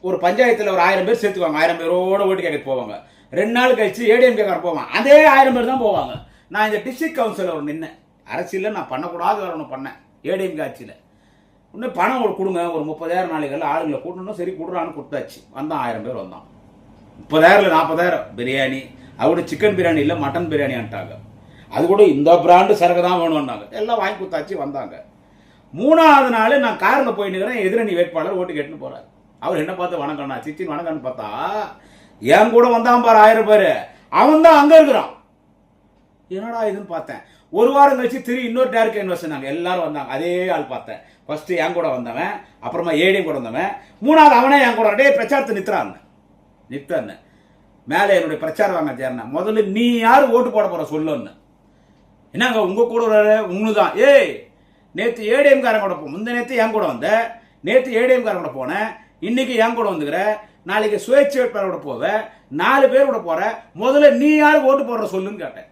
ஒரு பஞ்சாயத்துல ஒரு 1000 பேர் சேர்த்துவாங்க, 1000 பேரோட ஓட்டு கேட்க போவாங்க. 2 நாள் கழிச்சு ஏடிஎம்கே போவாங்க, அதே 1000 பேர் தான் போவாங்க. நான் இந்த டிஸ்ட்ரிக்ட் கவுன்சிலர் நின்னேன். அரசியலில் நான் பண்ணக்கூடாது வேற ஒன்று பண்ணேன். ஏடிஎம் ஆட்சியில் இன்னும் பணம் கொடுங்க, ஒரு 30,000 நாளைகள் ஆளுங்களை கூட்டணும். சரி கொடுறான்னு கொடுத்தாச்சு. வந்தான் 1000 பேர் வந்தான். 30,000 40,000 பிரியாணி. அவரு சிக்கன் பிரியாணி இல்லை மட்டன் பிரியாணி ஆண்டாங்க. அது கூட இந்த பிராண்டு சரக்கு தான் வேணும்னாங்க. எல்லாம் வாங்கி கொடுத்தாச்சு. வந்தாங்க. 3வது நாள் நான் காரில் போய் நிற்கிறேன். எதிரணி வேட்பாளர் ஓட்டு கேட்டுன்னு போறாரு. அவர் என்ன பார்த்து வணக்கம்ண்ணா சிச்சின் வணக்கம்னு பார்த்தா என் கூட வந்தான் பாரு 1000 பேர். அவன் தான் அங்க இருக்கிறான். என்னடா இதுன்னு பார்த்தேன். ஒரு வாரம் கழிச்சு இன்னொரு டேரக்ட் இன்வெஸ்ட் எல்லாரும் வந்தாங்க. அதே ஆள் பார்த்தேன். ஃபர்ஸ்ட் என் கூட வந்தவன், அப்புறமா ஏடிஎம் கூட வந்தவன், 3வது அவனே என் கூட டே பிரச்சாரத்தை நித்தான் மேலே என்னுடைய பிரச்சாரம் வாங்க சேர்னா முதல்ல நீ யாரு ஓட்டு போட போற சொல்லுன்னு. என்னங்க உங்க கூட உண்ணுதான். ஏய் நேற்று ஏடிஎம் காரன் கூட முந்த நேற்று என் கூட வந்த, நேற்று ஏடிஎம் காரன் கூட போனேன், இன்னைக்கு என் கூட வந்துக்கிற, நாளைக்கு சுயேட்சை வேட்பாளரோட போவேன், 4 பேர் கூட போற, முதல்ல நீ யாரு ஓட்டு போடுற சொல்லுன்னு கேட்டேன்.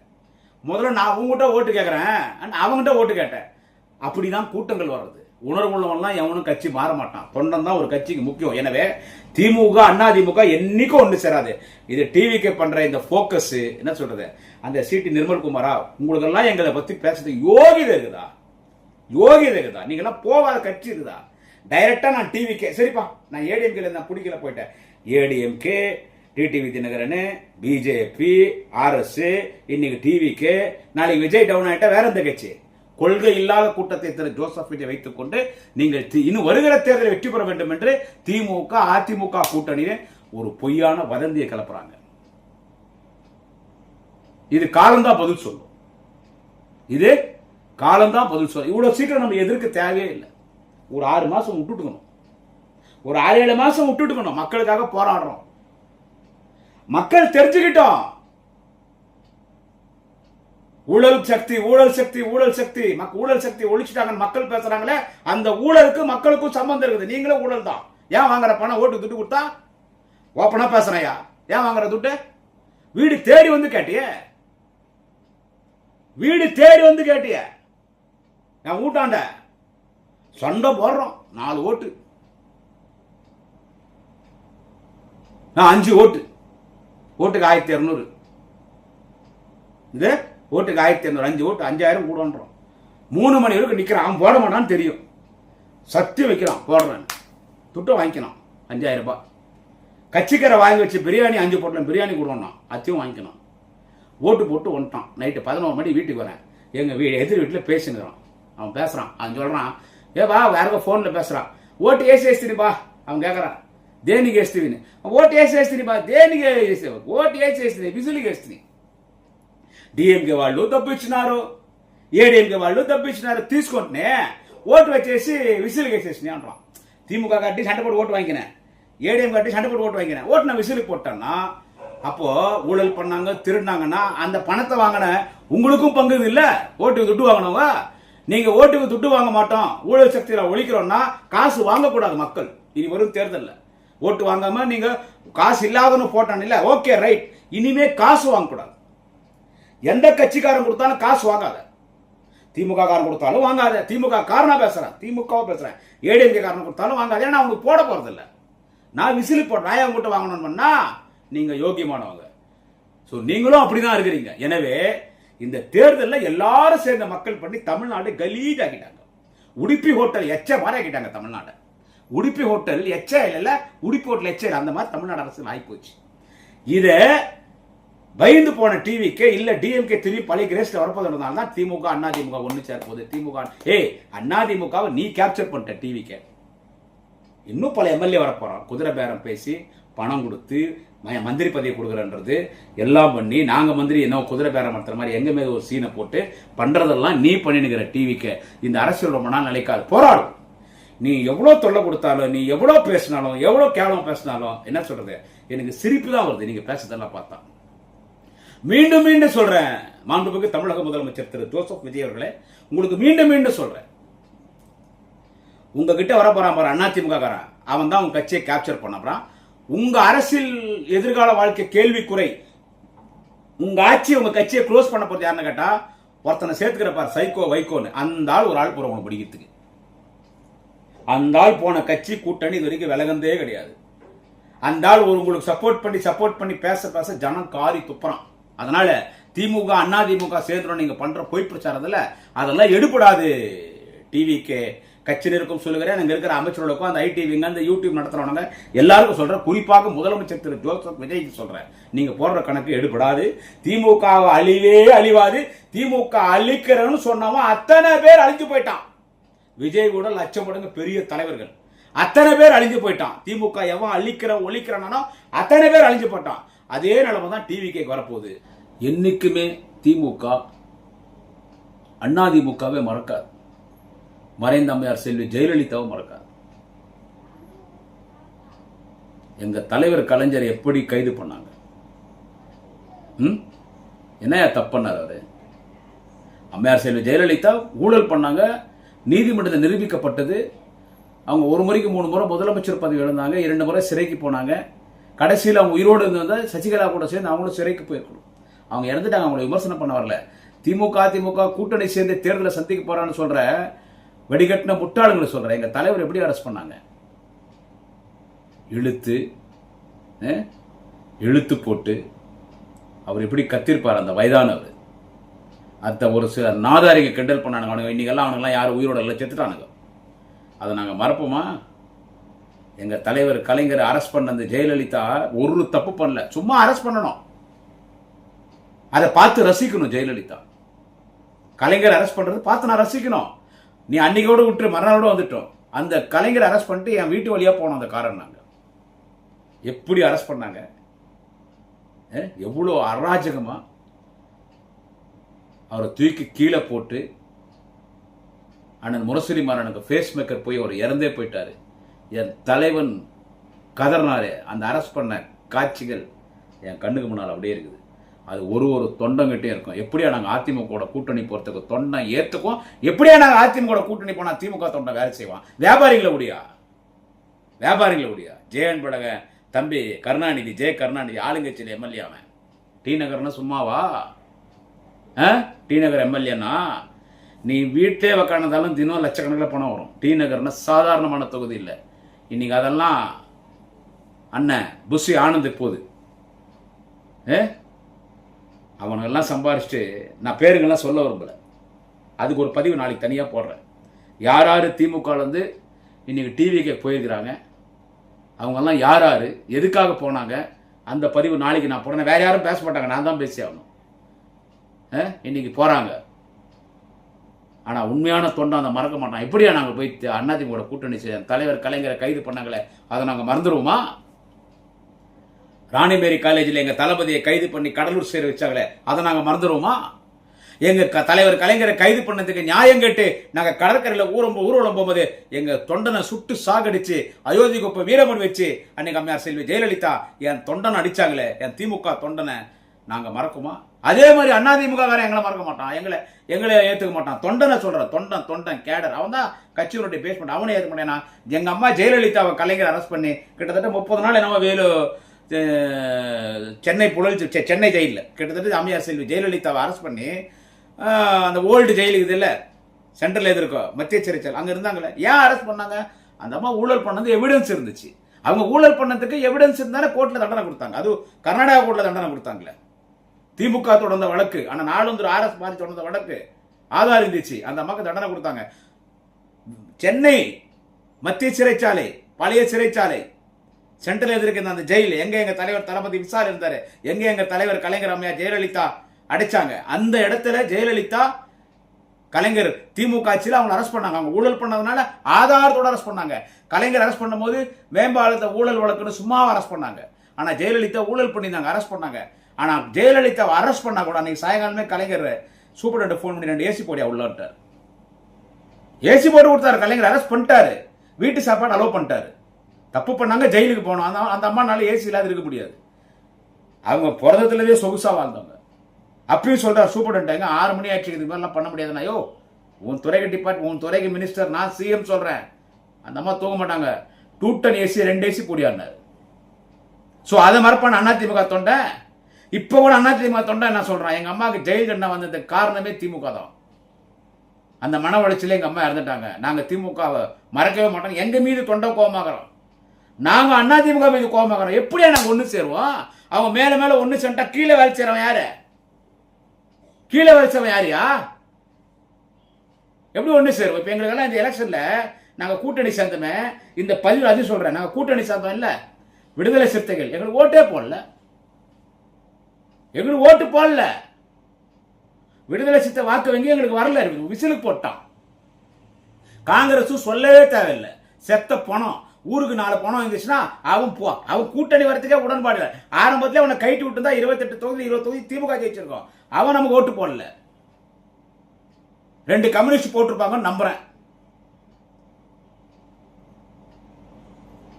முதல்ல நான் உங்ககிட்ட ஓட்டு கேட்கறேன், அவங்ககிட்ட ஓட்டு கேட்டேன். அப்படிதான் கூட்டங்கள் வர்றது. உணர்வுள்ளவன்லாம் எவனும் கட்சி மாற மாட்டான். தொண்டன் தான் ஒரு கட்சிக்கு முக்கியம். எனவே திமுக அதிமுக என்னைக்கும் ஒன்று சேராது. இது டிவிக்கு பண்ற இந்த போக்கஸ் என்ன சொல்றது, அந்த சிடி நிர்மல்குமாரா உங்களுக்கு எல்லாம் எங்களை பத்தி பேசுறது யோகிதை இருக்குதா? யோகிதை இருக்குதா? நீங்க எல்லாம் போகாத கட்சி இருக்குதா? டைரக்டா நான் டிவிக்கே சரிப்பா நான் ஏடிஎம்கே நான் பிடிக்கல போயிட்டேன். ஏடிஎம்கே, டிடிவி தினகரன், பிஜேபி, ஆர்எஸ், இன்னைக்கு டிவிக்கு, நாளைக்கு விஜய் டவுன் ஆயிட்டா வேற எந்த கட்சி? கொள்கை இல்லாத கூட்டத்தை திரு ஜோசப் விஜய் வைத்துக் கொண்டு நீங்கள் இன்னும் வருகிற தேர்தலில் வெற்றி பெற வேண்டும் என்று திமுக அதிமுக கூட்டணியை ஒரு பொய்யான வதந்தியை கிளப்புறாங்க. இது காலம்தான் பதில் சொல்லும். இது காலம்தான் பதில் சொல்லும். இவ்வளவு சீக்கிரம் நம்ம எதிர்க்க தேவையே இல்லை. ஒரு 6 மாசம் விட்டுட்டுக்கணும். ஒரு 6-7 மாசம் விட்டுட்டுக்கணும். மக்களுக்காக போராடுறோம். மக்கள் தெரிஞ்சுக்கிட்டோம். ஊழல் சக்தி ஊழல் சக்தி ஊழல் சக்தி ஊழல் சக்தி ஒழிச்சுட்டாங்க மக்கள் பேசுறாங்களே, அந்த ஊழலுக்கு மக்களுக்கும் சம்பந்தம் இருக்குது. நீங்களே ஊழல் தான். ஏன் வாங்குற பணம் ஓட்டு துட்டு கொடுத்தா ஓப்பனா பேசுறையா? ஏன் வாங்குற துட்டு? வீடு தேடி வந்து கேட்டிய, வீடு தேடி வந்து கேட்டிய. நான் ஊட்டாண்ட சண்டை போடுறோம். 4 ஓட்டு, நான் 5 ஓட்டு, ஓட்டுக்கு 1200. இது ஓட்டுக்கு 1200, 5 ஓட்டு 5000 கூடன்றோம். 3 மணி வரைக்கும் நிக்கிறான். அவன் போட மாட்டான்னு தெரியும். சத்தியம் வைக்கிறான் போடுறேன். துட்டம் வாங்கிக்கணும் 5000 ரூபாய். கட்சிக்கரை வாங்கி வச்சு பிரியாணி 5 போட்டேன், பிரியாணி கொடுக்கணும், அத்தையும் வாங்கிக்கணும். ஓட்டு போட்டு வந்துட்டான். நைட்டு 11 மணி வீட்டுக்கு வரேன். எங்க எதிர் வீட்டில் பேசினுக்கிறான். அவன் பேசுறான். அவன் சொல்றான், ஏபா வேற போன்ல பேசுறான், ஓட்டு ஏசி ஏசினிப்பா. அவன் கேட்கறான், దేనికి వేస్తేవి ఓటు వేసేస్తుంది బా దేనికి వేసేవు ఓటు వేసేస్తుంది విజులుగా వేస్తుంది డిఎంకే వాళ్ళు తప్పించినారు ఏడీఎంకే వాళ్ళు తప్పించినారు తీసుకుంటే ఓటు వచ్చేసి విసిలుగా వేసేసినాయి అంటాం திமுக கட்டி சண்டை போட்டு ஓட்டு வாங்கினேன் ஏடிஎம் கட்டி சண்டை போட்டு ஓட்டு வாங்கினேன் ஓட்டு நான் விசிலுக்கு போட்டேன்னா அப்போ ஊழல் பண்ணாங்க திருடினாங்கன்னா அந்த பணத்தை வாங்கின உங்களுக்கும் பங்கு இல்ல ஓட்டுக்கு துட்டு வாங்கினவங்க நீங்க ஓட்டுக்கு துட்டு வாங்க மாட்டோம் ஊழல் சக்தியில ஒழிக்கிறோம்னா காசு வாங்கக்கூடாது மக்கள் இனி வரும் தேர்தல்ல ஓட்டு வாங்காம நீங்க காசு இல்லாதன்னு போட்டான் இல்ல ஓகே ரைட் இனிமே காசு வாங்கக்கூடாது எந்த கட்சிக்காரன் கொடுத்தாலும் காசு வாங்காத திமுக காரன் கொடுத்தாலும் வாங்காத திமுக காரனா பேசுறேன் திமுக பேசுறேன் ஏடிஎம்கே காரன் கொடுத்தாலும் வாங்காத ஏன்னா அவனுக்கு போட போறது இல்ல நான் விசில் போட்டு நான் உங்ககிட்ட வாங்கணும்னா நீங்க யோகியமானவங்க சோ நீங்களும் அப்படிதான் இருக்கிறீங்க எனவே இந்த தேர்தலில் எல்லாரும் சேர்ந்த மக்கள் பண்ணி தமிழ்நாடு கலீஜ் ஆக்கிட்டாங்க உடுப்பி ஹோட்டல் எச்ச மாதிரி ஆக்கிட்டாங்க தமிழ்நாடு உடுப்பி ஹோட்டல் எச்ச இல்ல உடுப்பி ஹோட்டல் எச்ச அந்த மாதிரி தமிழ்நாடு அரசு ஆகி போச்சு இத பயந்து போன டிவிக்கு இல்ல டிஎம்கே திரும்பி பழைய கிரேஸ்ல வரப்போதுனால தான் திமுக அண்ணா திமுக ஒன்னு சேர போகுது திமுக அண்ணா திமுகவை நீ கேப்சர் பண்ணிட்ட டிவிக்கு இன்னும் பல எம்எல்ஏ வரப்போறான் குதிரை பேரம் பேசி பணம் கொடுத்து மந்திரி பதவி கொடுக்குறன்றது எல்லாம் பண்ணி நாங்க மந்திரி என்ன குதிரை பேரம் நடத்துற மாதிரி எங்க மேல ஒரு சீனை போட்டு பண்றதெல்லாம் நீ பண்ணினுக்கிற டிவிக்கு இந்த அரசியல் ரொம்ப நாள் நிலைக்காது போராடும் நீ எவ்வளவு தொல்லை கொடுத்தாலும் நீ எவ்வளவு பேசினாலும் எவ்வளவு கேவலம் பேசினாலும் என்ன சொல்றது எனக்கு சிரிப்பு தான் வருது நீங்க பேசுறதெல்லாம் பார்த்தா மீண்டும் மீண்டும் சொல்றேன் மாண்புமிகு தமிழக முதலமைச்சர் திரு ஜோசப் விஜய் அவர்களே உங்களுக்கு மீண்டும் மீண்டும் சொல்றேன் உங்ககிட்ட வர போறான் பாரு அதிமுக காரன் அவன் தான் உங்க கட்சியை கேப்சர் பண்ண போறான் உங்க அரசியல் எதிர்கால வாழ்க்கை கேள்விக்குறை உங்க ஆட்சி உங்க கட்சியை க்ளோஸ் பண்ண போறது யாருன்னு கேட்டா ஒருத்தனை சேர்த்துக்கிற பாரு சைக்கோ வைகோன்னு அந்த ஆள் ஒரு ஆள் போறவங்க பிடிக்கிறதுக்கு அந்த ஆள் போன கட்சி கூட்டணி இது வரைக்கும் விலகந்தே கிடையாது அந்த ஆள் ஒரு உங்களுக்கு சப்போர்ட் பண்ணி பேச பேச ஜனம் காரி துப்புறான் அதனால திமுக அதிமுக சேர்ந்து நீங்க பண்ற பொய் பிரச்சாரத்துல அதெல்லாம் எடுபடாது. டிவிக்கு கட்சியில் இருக்கும் சொல்லுகிறேன், அங்க இருக்கிற அமைச்சர்களுக்கும் அந்த ஐடிவிங்க அந்த யூடியூப் நடத்துறவங்க எல்லாருக்கும் சொல்றேன், குறிப்பாக முதலமைச்சர் திரு ஜோசப் விஜய்க்கு சொல்றேன், நீங்க போடுற கணக்கு எடுபடாது. திமுக அழிவே அழிவாது. திமுக அழிக்கிறன்னு சொன்னவன் அத்தனை பேர் அழிஞ்சு போயிட்டான். விஜய் கூட லட்சம் மடங்கு பெரிய தலைவர்கள் அத்தனை பேர் அழிஞ்சு போயிட்டான். திமுக எவன் ஒழிக்கிறானோ அத்தனை பேர் அழிஞ்சு போயிட்டான். அதே நிலைமை தான் டிவிக்கு வரப்போகுது. என்னைக்குமே திமுக அதிமுகவே மறக்காது. மறைந்த அம்மையார் செல்வி ஜெயலலிதாவும் மறக்காது. எங்க தலைவர் கலைஞர் எப்படி கைது பண்ணாங்க? என்னையா தப்புனார் அவரு? அம்மையார் செல்வி ஜெயலலிதா ஊழல் பண்ணாங்க, நீதிமன்றத்தில் நிரூபிக்கப்பட்டது. அவங்க ஒரு முறைக்கு 3 முறை முதலமைச்சர் பதவி இழந்தாங்க, 2 முறை சிறைக்கு போனாங்க. கடைசியில் அவங்க உயிரோடு இருந்த சசிகலா கூட சேர்ந்து அவங்களும் சிறைக்கு போயிருக்கணும். அவங்க இறந்துட்டாங்க, அவங்களை விமர்சனம் பண்ண வரல. திமுக கூட்டணி சேர்ந்து தேர்தலை சந்திக்க போறான்னு சொல்ற வெடிகட்டின முட்டாளுங்களை சொல்ற எங்க தலைவர் எப்படி அரெஸ்ட் பண்ணாங்க? இழுத்து போட்டு அவர் எப்படி கத்திருப்பார் அந்த வயதானவர். அந்த ஒரு சில நாதாரிங்க கிண்டல் பண்ணானுங்க. அவனுங்க இன்னைக்கெல்லாம் அவனுங்கெல்லாம் யாரும் உயிரோட இல்லை, செத்துட்டானுங்க. அதை நாங்கள் மறப்போமா? எங்க தலைவர் கலைஞர் அரெஸ்ட் பண்ண அந்த ஜெயலலிதா ஒரு தப்பு பண்ணல, சும்மா அரெஸ்ட் பண்ணணும். அதை பார்த்து ரசிக்கணும். ஜெயலலிதா கலைஞர் அரெஸ்ட் பண்றது பார்த்து நான் ரசிக்கணும். நீ அன்னைக்கோட விட்டு மறுநாளோட வந்துட்டோம். அந்த கலைஞர் அரெஸ்ட் பண்ணிட்டு என் வீட்டு வழியா போனோம். அந்த காரணம் நாங்க எப்படி அரெஸ்ட் பண்ணாங்க? எவ்வளவு அராஜகமா அவரை தூக்கி கீழே போட்டு அண்ணன் முரசொலி மாறனுக்கு ஃபேஸ் மேக்கர் போய் அவர் இறந்தே போயிட்டாரு. என் தலைவன் கதறினாரு. அந்த அரெஸ்ட் பண்ண காட்சிகள் என் கண்ணுக்கு முன்னால் அப்படியே இருக்குது. அது ஒரு தொண்டங்கிட்டையும் இருக்கும். எப்படியா நாங்கள் அதிமுக கூட்டணி போறதுக்கு தொண்டை ஏற்றுக்கும்? எப்படியா நாங்கள் அதிமுக கூட்டணி போனா திமுக தொண்டை வேலை செய்வான்? வியாபாரிகளை முடியா ஜெயன் படக தம்பி கருணாநிதி, கருணாநிதி ஆளுங்கட்சியில் எம்எல்ஏ. அவன் டி நகர்னா சும்மாவா? டி நகர் எம்எல்ஏனா நீ வீட்டே உக்காந்தாலும் தினம் லட்சக்கணக்கில் பணம் வரும். டி நகர்னா சாதாரணமான தொகுதி இல்லை. இன்னைக்கு அதெல்லாம் அண்ணன் புஷி ஆனந்துக்கு போகுது. அவனெல்லாம் சம்பாரிச்சுட்டு நான் பேருங்கெல்லாம் சொல்ல விரும்பல. அதுக்கு ஒரு பதிவு நாளைக்கு தனியாக போடுறேன். யார் யார் திமுகலேருந்து இன்னைக்கு டிவிக்கு போயிருக்கிறாங்க, அவங்கெல்லாம் யார் யார் எதுக்காக போனாங்க, அந்த பதிவு நாளைக்கு நான் போடுறேன். வேற யாரும் பேச மாட்டாங்க, நான் தான் பேசி ஆகணும். இன்னைக்கு போறாங்க. ஆனால் உண்மையான தொண்டை அந்த மறக்க மாட்டான். எப்படியா நாங்கள் போய் அதிமுக கூட்டணி செய்ய தலைவர் கலைஞரை கைது பண்ணாங்களே, அதை நாங்கள் மறந்துடுவோமா? ராணிமேரி காலேஜில் எங்க தளபதியை கைது பண்ணி கடலூர் சேர வச்சாங்களே, அதை நாங்க மறந்துடுவோமா? எங்க தலைவர் கலைஞரை கைது பண்ணதுக்கு நியாயம் கேட்டு நாங்க கடற்கரையில் ஊர்வலம் போகும்போது எங்க தொண்டனை சுட்டு சாகடிச்சு அயோத்தி குப்பை வீரமன் வச்சு அன்னைக்கு அம்மையார் செல்வி ஜெயலலிதா என் தொண்டனை அடிச்சாங்களே, என் திமுக தொண்டனை நாங்க மறக்குமா? அதே மாதிரி அதிமுக வேற எங்களை மறக்க மாட்டான், எங்களை ஏத்துக்க மாட்டான். தொண்டனை சொல்ற தொண்டன் கேடர், அவன் தான் கட்சியினுடைய பேஸ்மெண்ட், அவனை ஏத்துக்க மாட்டேனா? எங்க அம்மா ஜெயலலிதாவை கலைஞர் அரெஸ்ட் பண்ணி கிட்டத்தட்ட 30 நாள் என்னவோ வேலு சென்னை ஜெயிலில் கிட்டத்தட்ட அம்மையார் செல்வி ஜெயலலிதாவை அரெஸ்ட் பண்ணி அந்த ஓல்டு ஜெயிலுக்கு இது இல்லை, சென்ட்ரல் எது இருக்கோ மத்திய சிறைச்சாலை அங்கே இருந்தாங்களே. ஏன் அரெஸ்ட் பண்ணாங்க? அந்த அம்மா ஊழல் பண்ணது எவிடன்ஸ் இருந்துச்சு. அவங்க ஊழல் பண்ணதுக்கு எவிடன்ஸ் இருந்தாலே கோர்ட்டில் தண்டனை கொடுத்தாங்க. அது கர்நாடகா கோர்ட்டில் தண்டனை கொடுத்தாங்களே. திமுக தொடர்ந்த வழக்கு, ஆனால் நாலொன்று ஆர்எஸ் மாதிரி தொடர்ந்த வழக்கு ஆதார் இருந்துச்சு, அந்த அம்மாவுக்கு தண்டனை கொடுத்தாங்க. சென்னை மத்திய சிறைச்சாலை, பழைய சிறைச்சாலை, சென்ட்ரல் எதிர்க்கு அந்த ஜெயில், எங்க தலைவர் தளபதி விசால் இருந்தாரு, எங்க தலைவர் கலைஞர் அம்மையார் ஜெயலலிதா அடிச்சாங்க, அந்த இடத்துல ஜெயலலிதா கலைஞர் திமுக ஆட்சியில் அவங்க அரெஸ்ட் பண்ணாங்க. அவங்க ஊழல் பண்ணதுனால ஆதாரத்தோட அரெஸ்ட் பண்ணாங்க. கலைஞர் அரெஸ்ட் பண்ணும் போது மேம்பாலத்தை ஊழல் வழக்குன்னு சும்மாவை அரெஸ்ட் பண்ணாங்க. ஆனா ஜெயலலிதா ஊழல் பண்ணியிருந்தாங்க, அரெஸ்ட் பண்ணாங்க. ஆனா ஜெயலலிதா அரெஸ்ட் பண்ணா கூட அன்னைக்கு சாயங்காலமே கலைஞர் சூப்பர்டென்ட் போன் பண்ணி 2 ஏசி போடியா உள்ளாட்டார். ஏசி போட்டு கொடுத்தாரு, கலைஞர் அரெஸ்ட் பண்ணிட்டாரு, வீட்டு சாப்பாடு அலோவ் பண்ணிட்டாரு. தப்பு பண்ணாங்க, ஜெயிலுக்கு போனோம். அந்த அம்மானால ஏசி இல்லாத இருக்க முடியாது. அவங்க பிறந்ததுலேயே சொகுசா வாழ்ந்தவங்க. அப்பயும் சொல்றாரு சூப்பர்டென்ட் 6 மணி ஆட்சி இது மாதிரிலாம் பண்ண முடியாதுன்னா, யோ உன் துறைக்கு டிபார்ட்மெண்ட், உன் துறைக்கு மினிஸ்டர், நான் சிஎம் சொல்றேன். அந்த அம்மா தூங்க மாட்டாங்க, 2 டன் ஏசி 2 ஏசி போடியாருனாரு. ஸோ அதை மறப்பான அதிமுக தொண்டை. இப்போ கூட அதிமுக தொண்டை என்ன சொல்றான், எங்க அம்மாவுக்கு ஜெயில் தண்டனை வந்ததுக்கு காரணமே திமுக தான். அந்த மன உளைச்சல எங்க அம்மா இறந்துட்டாங்க, நாங்க திமுகவை மறக்கவே மாட்டோம், எங்க மீது தொண்டை கோபமாகறோம், நாங்க அதிமுக மீது கோபமாகறோம். எப்படியா நாங்க ஒண்ணு சேருவோம்? அவங்க மேல ஒண்ணு சேர்ந்தா கீழே வேலை செய்யறவன் யாரு? கீழே வரிசவன் யாரியா? எப்படி ஒண்ணு சேரும்? இப்ப எங்களுக்கெல்லாம் இந்த எலெக்ஷன்ல நாங்க கூட்டணி சேர்ந்தோமே, இந்த பதிவு அது சொல்றேன், நாங்க கூட்டணி சேர்ந்தோம் இல்ல, விடுதலை சிறுத்தைகள் எங்களுக்கு ஓட்டே போடல. எங்களுக்கு ஓட்டு போடல. விடுதலை சிறுத்தை வாக்கு வங்கி எங்களுக்கு வரல, விசிலுக்கு போட்டான். காங்கிரஸ் சொல்லவே தேவையில்லை. செத்த பணம், ஊருக்கு 4 பணம் இருந்துச்சுன்னா அவன் கூட்டணி வரத்துக்கே உடன்பாடு இல்லை. ஆரம்பத்தில் அவனை கைட்டு விட்டு தான் 28 தொகுதி 20 தொகுதி திமுக ஜெயிச்சிருக்கோம். அவன் நமக்கு ஓட்டு போடல. 2 கம்யூனிஸ்ட் போட்டிருப்பாங்கன்னு நம்புறேன்.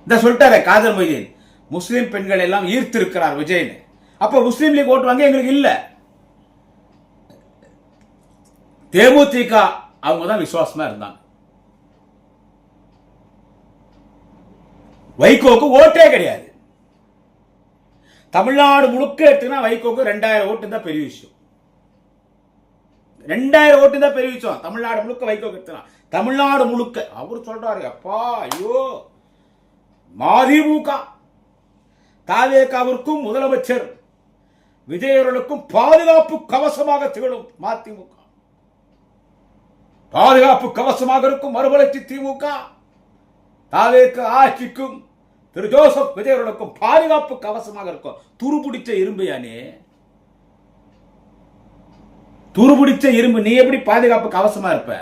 இந்த சொல்லிட்டாரு காதர் மொய்தீன், முஸ்லிம் பெண்கள் எல்லாம் ஈர்த்திருக்கிறார் விஜய்னு. அப்ப முஸ்லீம் லீக் ஓட்டு வாங்க எங்களுக்கு இல்ல. தேமுதிக அவங்க தான் விசுவாசமா இருந்தாங்க. வைகோக்கு ஓட்டே கிடையாது. தமிழ்நாடு முழுக்க எடுத்துனா வைகோக்கு 2000 ஓட்டு தான் பெரிய விஷயம். 2000 ஓட்டு தான் பெரிய விஷயம். தமிழ்நாடு முழுக்க வைகோக்கு எடுத்துனா, தமிழ்நாடு முழுக்க. அவர் சொல்றாரு, அப்பா ஐயோ, மதிமுக தாவேகாவிற்கும் முதலமைச்சர் விஜய் அவர்களுக்கும் பாதுகாப்பு கவசமாக திகழும் மதிமுக, பாதுகாப்பு கவசமாக இருக்கும் மறுமலர்ச்சி திமுக, தாவேக ஆட்சிக்கும் திரு ஜோசப் விஜய் அவர்களுக்கும் பாதுகாப்பு கவசமாக இருக்கும். துருபிடிச்ச இரும்பு யானே, துருபிடிச்ச இரும்பு. நீ எப்படி பாதுகாப்பு கவசமா இருப்ப?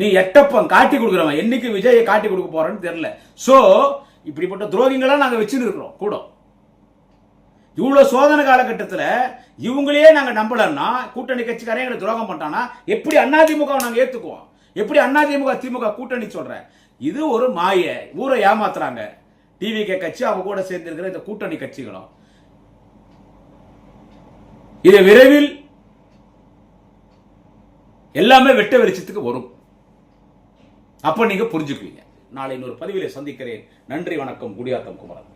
நீ எட்டப்பம் காட்டி கொடுக்குறவன். என்னைக்கு விஜயை காட்டி கொடுக்க போறன்னு தெரியல. சோ இப்படிப்பட்ட துரோகிங்களா நாங்க வச்சுட்டு இருக்கிறோம் கூட. இவ்வளவு சோதனை காலகட்டத்தில் இவங்களையே நாங்க நம்பலன்னா, கூட்டணி கட்சிக்காரே எங்களுக்கு துரோகம் பண்ணிட்டானா எப்படி அதிமுக நாங்க ஏத்துக்குவோம்? எப்படி அதிமுக திமுக கூட்டணி சொல்ற? இது ஒரு மாய, ஊரை ஏமாத்துறாங்க. டிவிகே கட்சி அவங்க கூட சேர்ந்திருக்கிற இந்த கூட்டணி கட்சிகளும் இது விரைவில் எல்லாமே வெட்ட வெளிச்சத்துக்கு வரும். அப்ப நீங்க புரிஞ்சுக்குவீங்க. நாளை இன்னொரு பதிவிலே சந்திக்கிறேன். நன்றி, வணக்கம். குடியாத்தம் குமரன்.